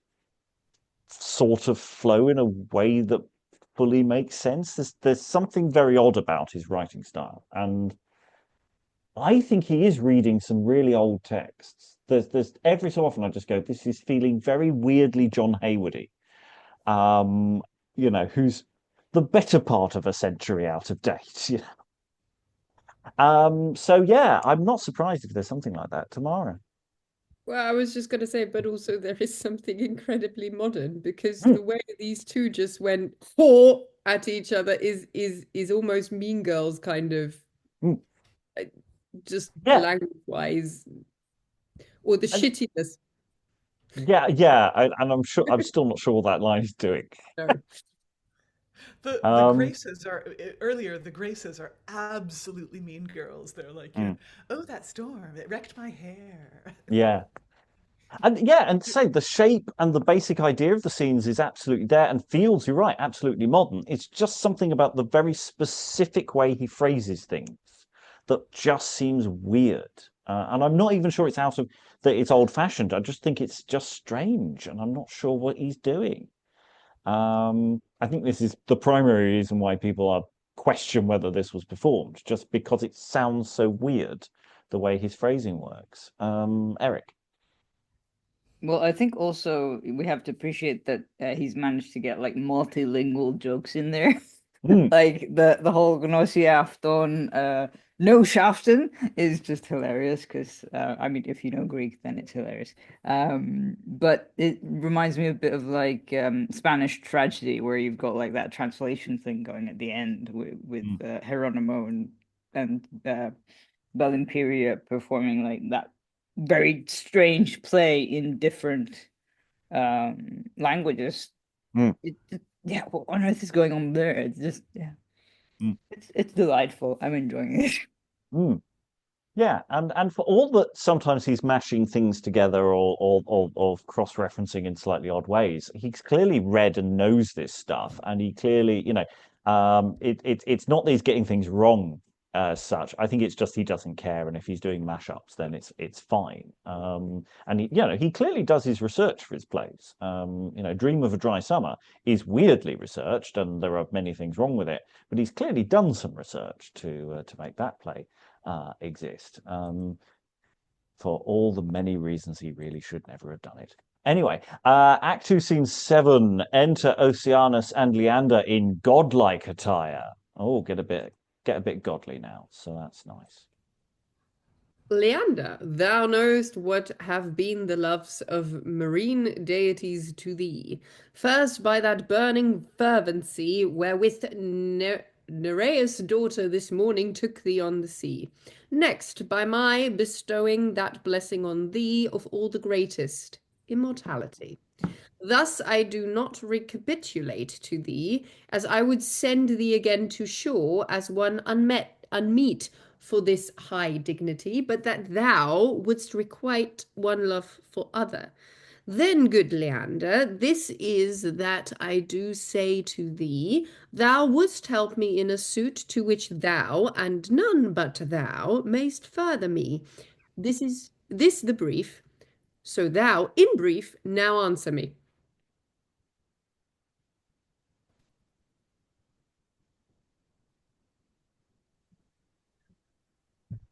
sort of flow in a way that fully makes sense. There's something very odd about his writing style, and I think he is reading some really old texts. There's every so often I just go, this is feeling very weirdly John Haywardy, who's the better part of a century out of date. So yeah, I'm not surprised if there's something like that. Tamara. Well, I was just going to say, but also there is something incredibly modern because the way these two just went "ho" at each other is almost Mean Girls kind of, just language-wise, or the shittiness. Yeah, and I'm still not sure what that line is doing. No. The Graces are earlier. The Graces are absolutely Mean Girls. They're like, oh, that storm, it wrecked my hair. Yeah. And say the shape and the basic idea of the scenes is absolutely there and feels, you're right, absolutely modern. It's just something about the very specific way he phrases things that just seems weird. And I'm not even sure it's it's old-fashioned. I just think it's just strange, and I'm not sure what he's doing. I think this is the primary reason why people question whether this was performed, just because it sounds so weird the way his phrasing works. Eric. Well, I think also we have to appreciate that he's managed to get like multilingual jokes in there. Like the whole Gnosiafton, no Shafton is just hilarious because I mean, if you know Greek, then it's hilarious. But it reminds me a bit of like Spanish tragedy, where you've got like that translation thing going at the end with Geronimo and Belimperia performing like that very strange play in different languages. Yeah, what on earth is going on there? It's just it's delightful. I'm enjoying it. Yeah, and for all that sometimes he's mashing things together or cross-referencing in slightly odd ways, he's clearly read and knows this stuff, and he clearly, it's not that he's getting things wrong as such. I think it's just he doesn't care, and if he's doing mashups, then it's fine. And he clearly does his research for his plays. Dream of a Dry Summer is weirdly researched, and there are many things wrong with it, but he's clearly done some research to make that play exist. For all the many reasons he really should never have done it. Anyway, Act 2, Scene 7. Enter Oceanus and Leander in godlike attire. Oh, get a bit godly now, so that's nice. Leander, thou knowest what have been the loves of marine deities to thee. First by that burning fervency wherewith Nereus' daughter this morning took thee on the sea. Next by my bestowing that blessing on thee of all the greatest, immortality. Thus I do not recapitulate to thee, as I would send thee again to shore as one unmeet for this high dignity, but that thou wouldst requite one love for other. Then, good Leander, this is that I do say to thee, thou wouldst help me in a suit to which thou, and none but thou, mayst further me. This the brief. So thou, in brief, now answer me.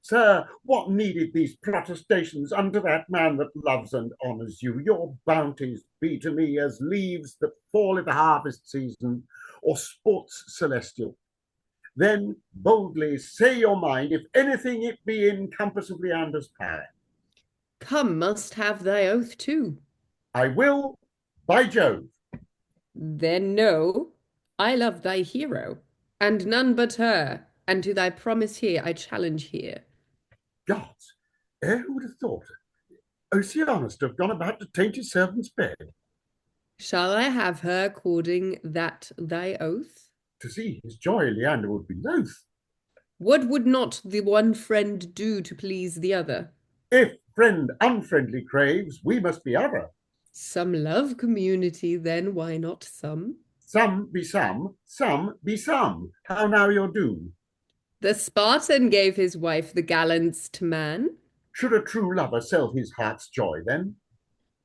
Sir, what needed these protestations unto that man that loves and honours you? Your bounties be to me as leaves that fall in the harvest season, or sports celestial. Then boldly say your mind, if anything it be in compass of Leander's power. Come, must have thy oath too. I will, by Jove. Then no, I love thy hero, and none but her, and to thy promise here I challenge here. Gods, who would have thought Oceanus to have gone about to taint his servant's bed? Shall I have her according that thy oath? To see his joy, Leander would be loath. What would not the one friend do to please the other? If friend unfriendly craves, we must be other. Some love community, then why not some? Some be some be some. How now your doom? The Spartan gave his wife the gallants to man. Should a true lover sell his heart's joy then?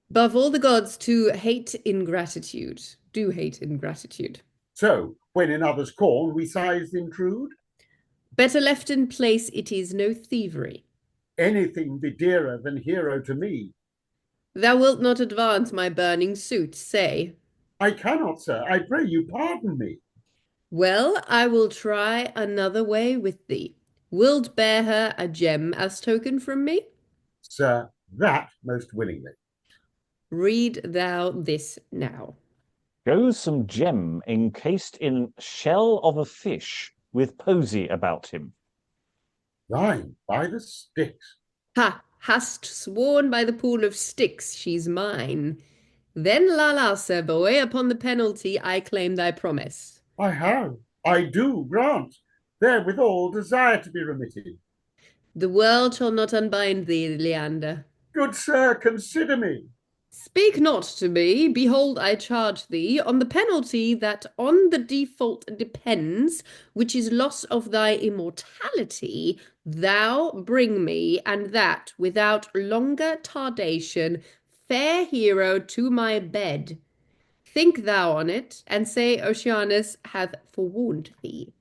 Above all the gods to hate ingratitude, do hate ingratitude. So, when in others' corn we sighs intrude? Better left in place it is no thievery. Anything be dearer than hero to me. Thou wilt not advance my burning suit, say. I cannot, sir, I pray you pardon me. Well, I will try another way with thee. Wilt bear her a gem as token from me? Sir, that most willingly. Read thou this now. Goes some gem encased in shell of a fish with posy about him. Thine by the sticks. Ha! Hast sworn by the pool of Styx she's mine. Then, la, sir boy, upon the penalty I claim thy promise. I have, I do grant. Therewithal desire to be remitted. The world shall not unbind thee, Leander. Good sir, consider me. Speak not to me, behold I charge thee, on the penalty that on the default depends, which is loss of thy immortality, thou bring me, and that without longer tardation, fair hero, to my bed. Think thou on it, and say Oceanus hath forewarned thee.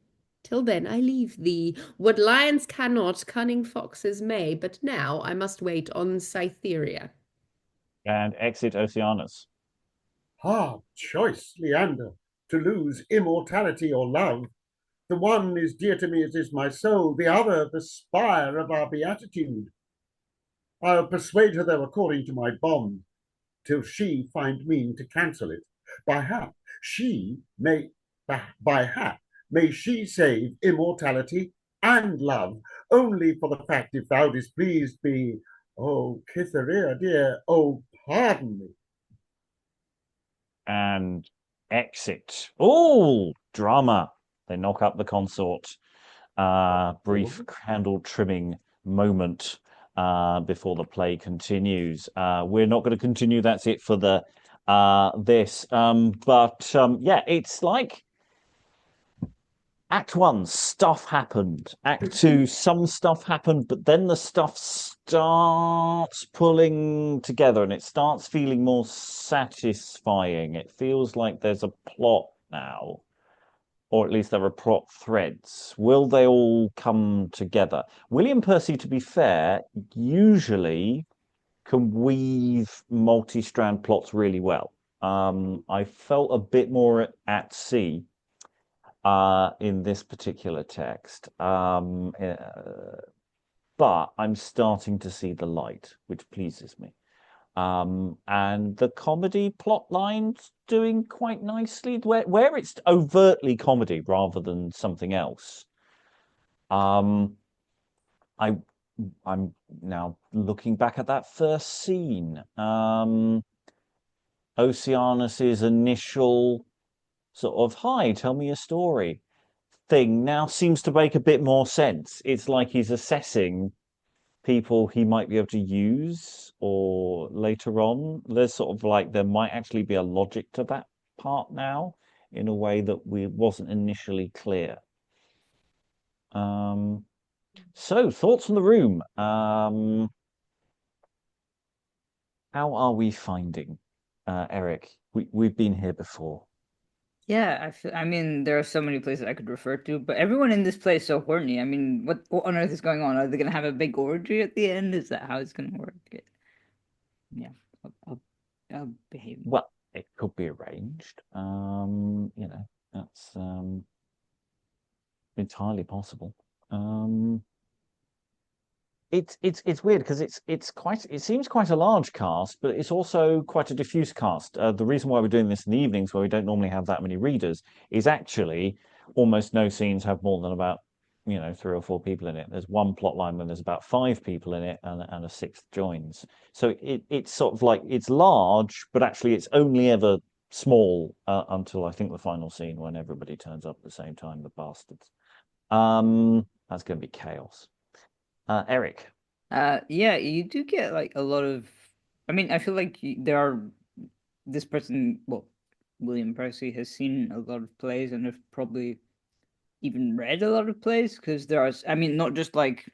Till then I leave thee. What lions cannot, cunning foxes may, but now I must wait on Cytherea. And exit Oceanus. Hard choice, Leander, to lose immortality or love. The one is dear to me as is my soul, the other the spire of our beatitude. I'll persuade her, though, according to my bond, till she find mean to cancel it. By hap may she save immortality and love, only for the fact, if thou displeased be, oh, Cytherea, dear, oh, pardon me. And exit. Oh, drama. They knock up the consort. Brief candle trimming moment before the play continues. We're not going to continue. That's it for the this. Yeah, it's like Act 1, stuff happened. Act 2, some stuff happened, but then the stuff starts pulling together and it starts feeling more satisfying. It feels like there's a plot now, or at least there are plot threads. Will they all come together? William Percy, to be fair, usually can weave multi-strand plots really well. I felt a bit more at sea in this particular text. But I'm starting to see the light, which pleases me. And the comedy plot line's doing quite nicely, where it's overtly comedy rather than something else. I'm now looking back at that first scene. Oceanus's initial sort of, hi, tell me a story thing now seems to make a bit more sense. It's like he's assessing people he might be able to use or later on. There's sort of like, there might actually be a logic to that part now in a way that wasn't initially clear. So thoughts from the room. How are we finding Eric? We've been here before. Yeah, I mean, there are so many places I could refer to, but everyone in this play is so horny. I mean, what on earth is going on? Are they going to have a big orgy at the end? Is that how it's going to work? Yeah, I'll behave. Well, it could be arranged. That's entirely possible. it's weird because it seems quite a large cast, but it's also quite a diffuse cast. The reason why we're doing this in the evenings, where we don't normally have that many readers, is actually almost no scenes have more than about 3 or 4 people in it. There's one plot line when there's about 5 people in it, and a sixth joins. So it's sort of like it's large, but actually it's only ever small until I think the final scene when everybody turns up at the same time, the bastards. That's going to be chaos. Eric. Yeah, you do get like a lot of. I mean, I feel like there are this person. Well, William Percy has seen a lot of plays and have probably even read a lot of plays because there are. I mean, not just like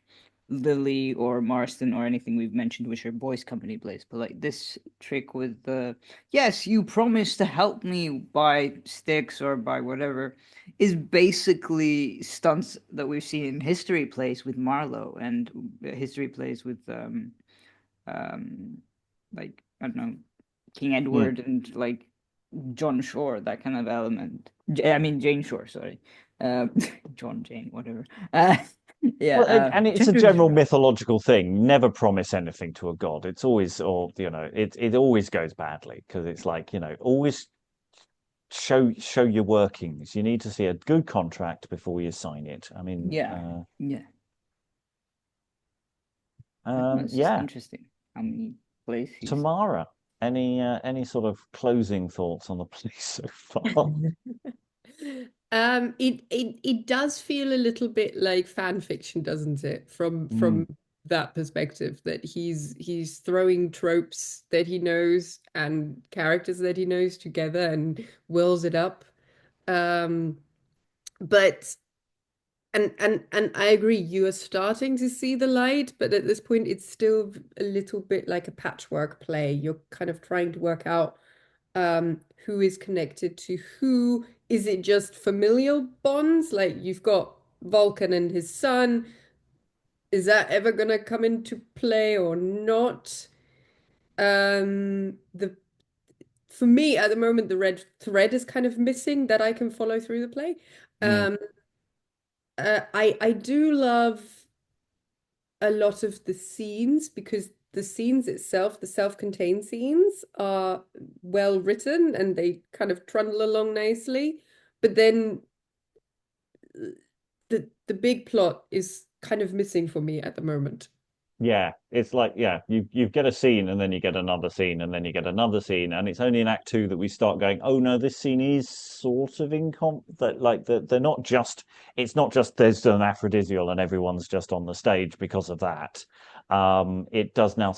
Lily or Marston or anything we've mentioned, which are boys' company plays, but like this trick with the yes, you promised to help me by sticks or by whatever, is basically stunts that we've seen in history plays with Marlowe and history plays with like I don't know, King Edward and like John Shore, that kind of element. I mean Jane Shore, sorry. John, Jane, whatever. Yeah, well, and it's a general mythological thing. Never promise anything to a god. It's always, it always goes badly because it's like always show your workings. You need to see a good contract before you sign it. I mean, yeah. Interesting. How many plays? Tamara, any sort of closing thoughts on the play so far? It does feel a little bit like fan fiction, doesn't it? From that perspective, that he's throwing tropes that he knows and characters that he knows together and whirls it up. But I agree, you are starting to see the light, but at this point it's still a little bit like a patchwork play. You're kind of trying to work out who is connected to who. Is it just familial bonds? Like you've got Vulcan and his son. Is that ever gonna come into play or not? For me at the moment, the red thread is kind of missing that I can follow through the play. I do love a lot of the scenes because the scenes itself, the self-contained scenes, are well written and they kind of trundle along nicely. But then the big plot is kind of missing for me at the moment. Yeah, it's like you get a scene and then you get another scene and then you get another scene, and it's only in Act 2 that we start going, oh no, this scene is sort of they're not just, it's not just there's an Aphrodysial and everyone's just on the stage because of that. It does now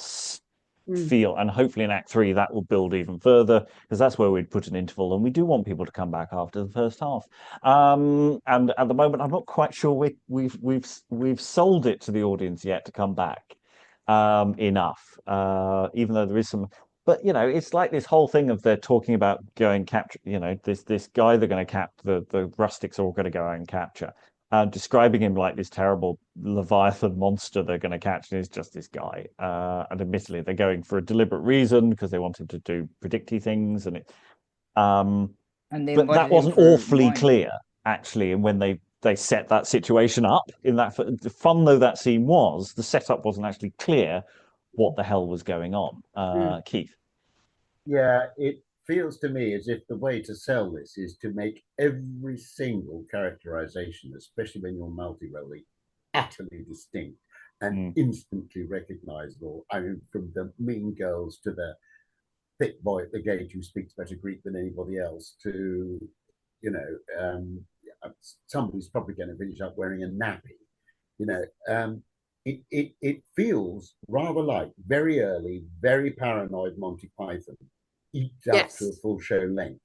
feel, and hopefully in Act 3 that will build even further, because that's where we'd put an interval, and we do want people to come back after the first half. And at the moment, I'm not quite sure we've sold it to the audience yet to come back enough, even though there is some. But it's like this whole thing of they're talking about going capture. This guy they're going to cap, the rustics are all going to go out and capture. Describing him like this terrible Leviathan monster they're going to catch, and he's just this guy. And admittedly, they're going for a deliberate reason because they want him to do predicty things, and but that wasn't awfully clear actually. And when they set that situation up, in that fun though that scene was, the setup wasn't actually clear what the hell was going on. Keith. Yeah, it feels to me as if the way to sell this is to make every single characterization, especially when you're multi-rolling, utterly distinct and instantly recognizable. I mean, from the mean girls to the thick boy at the gate who speaks better Greek than anybody else to, somebody's probably going to finish up wearing a nappy. It feels rather like very early, very paranoid Monty Python, eked up to a full show length.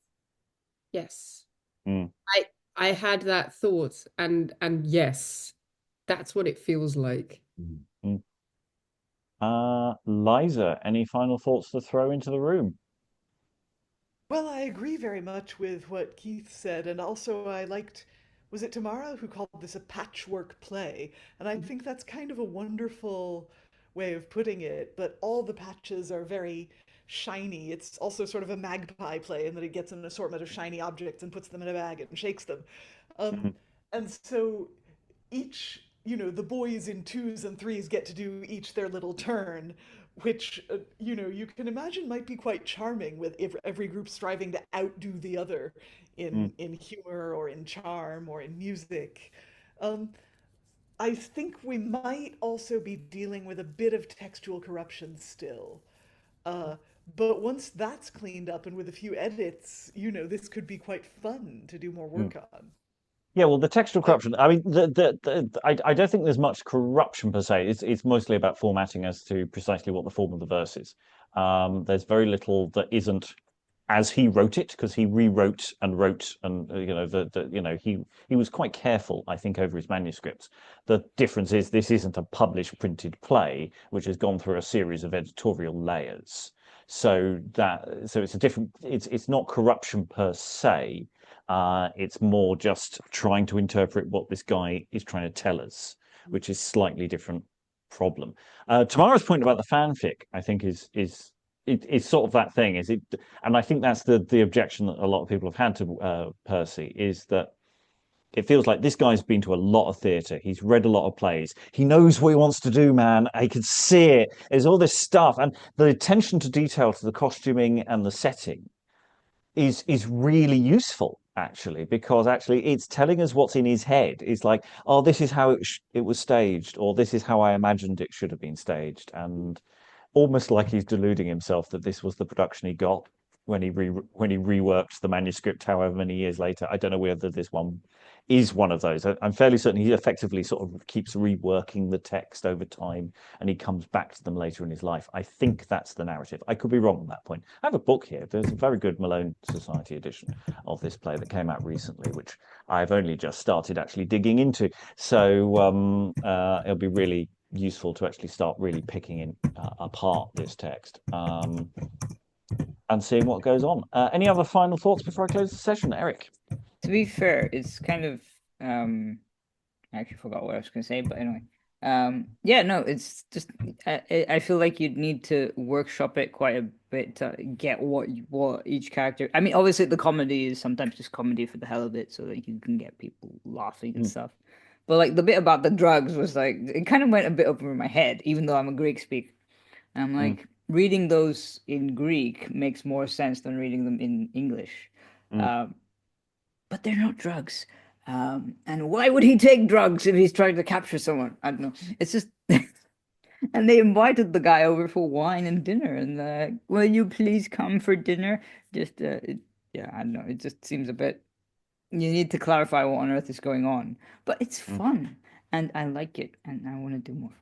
Yes. I had that thought, and yes, that's what it feels like. Liza, any final thoughts to throw into the room? Well, I agree very much with what Keith said, and also I liked, was it Tamara who called this a patchwork play? And I think that's kind of a wonderful way of putting it, but all the patches are very shiny. It's also sort of a magpie play in that it gets an assortment of shiny objects and puts them in a bag and shakes them. And so each the boys in 2s and 3s get to do each their little turn, which, you can imagine might be quite charming, with every group striving to outdo the other in humor or in charm or in music. I think we might also be dealing with a bit of textual corruption still. But once that's cleaned up and with a few edits, this could be quite fun to do more work on. Yeah, well, the textual corruption. I mean, I don't think there's much corruption per se. It's mostly about formatting as to precisely what the form of the verse is. There's very little that isn't as he wrote it, because he rewrote and wrote, and he was quite careful, I think, over his manuscripts. The difference is this isn't a published printed play which has gone through a series of editorial layers. So it's a different. It's not corruption per se. It's more just trying to interpret what this guy is trying to tell us, which is slightly different problem. Tamara's point about the fanfic, I think, is sort of that thing. And I think that's the objection that a lot of people have had to Percy, is that it feels like this guy's been to a lot of theatre. He's read a lot of plays. He knows what he wants to do, man. I can see it. There's all this stuff, and the attention to detail, to the costuming and the setting, is really useful, actually, because actually it's telling us what's in his head. It's like, oh, this is how it was staged, or this is how I imagined it should have been staged, and almost like he's deluding himself that this was the production he got when he reworked the manuscript however many years later. I don't know whether this one is one of those. I'm fairly certain he effectively sort of keeps reworking the text over time, and he comes back to them later in his life. I think that's the narrative. I could be wrong on that point. I have a book here. There's a very good Malone Society edition of this play that came out recently, which I've only just started actually digging into. So it'll be really useful to actually start really picking apart this text and seeing what goes on. Any other final thoughts before I close the session, Eric? To be fair, it's kind of I actually forgot what I was going to say, but anyway. Yeah, no, it's just I feel like you'd need to workshop it quite a bit to get what each character. I mean, obviously the comedy is sometimes just comedy for the hell of it, so that you can get people laughing and stuff. But like the bit about the drugs was like, it kind of went a bit over my head, even though I'm a Greek speaker. And I'm like, reading those in Greek makes more sense than reading them in English. But they're not drugs. And why would he take drugs if he's trying to capture someone? I don't know. It's just... And they invited the guy over for wine and dinner. And will you please come for dinner? Just, yeah, I don't know. It just seems a bit... You need to clarify what on earth is going on. But it's fun. And I like it. And I want to do more.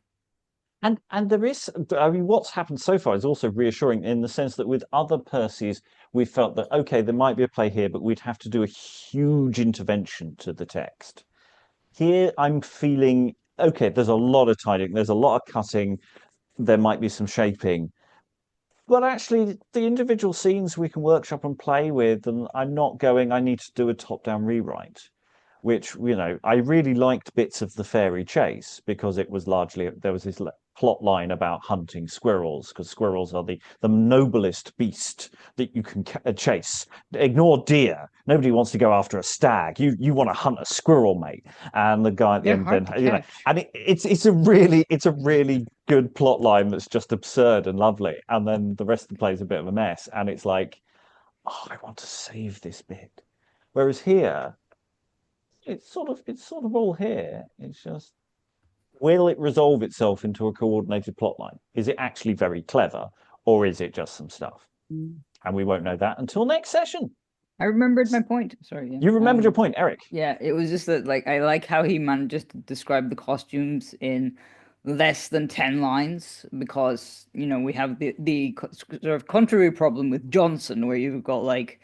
And there is, I mean, what's happened so far is also reassuring, in the sense that with other Percys, we felt that, okay, there might be a play here, but we'd have to do a huge intervention to the text. Here, I'm feeling, okay, there's a lot of tidying, there's a lot of cutting, there might be some shaping, but actually the individual scenes we can workshop and play with, and I'm not going, I need to do a top-down rewrite. Which, I really liked bits of the fairy chase, because it was largely, there was this plot line about hunting squirrels, because squirrels are the noblest beast that you can chase. Ignore deer. Nobody wants to go after a stag. You want to hunt a squirrel, mate. And the guy at the end, then, and it's a really good plot line that's just absurd and lovely. And then the rest of the play is a bit of a mess. And it's like, oh, I want to save this bit. Whereas here, it's sort of all here. It's just, will it resolve itself into a coordinated plotline? Is it actually very clever, or is it just some stuff? And we won't know that until next session. I remembered my point. Sorry. Yeah. You remembered your point, Eric. Yeah, it was just that, like, I like how he manages to describe the costumes in less than 10 lines, because, we have the sort of contrary problem with Johnson, where you've got, like,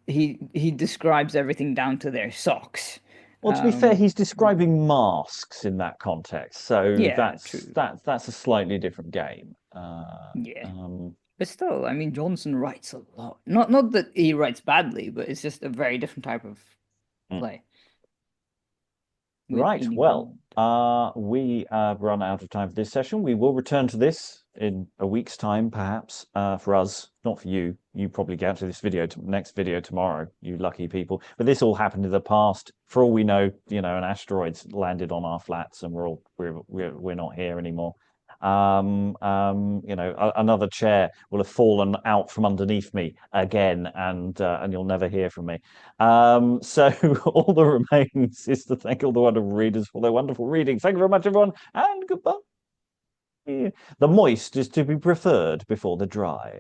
he describes everything down to their socks. Well, to be fair, he's describing masks in that context, so that's a slightly different game. But still, I mean, Johnson writes a lot. Not that he writes badly, but it's just a very different type of play. Right. Well, we have run out of time for this session. We will return to this in a week's time, perhaps, for us, not for you. You probably get to this next video tomorrow, you lucky people. But this all happened in the past. For all we know, an asteroid's landed on our flats, and we're not here anymore. Another chair will have fallen out from underneath me again, and you'll never hear from me. So all that remains is to thank all the wonderful readers for their wonderful reading. Thank you very much, everyone, and goodbye. The moist is to be preferred before the dry.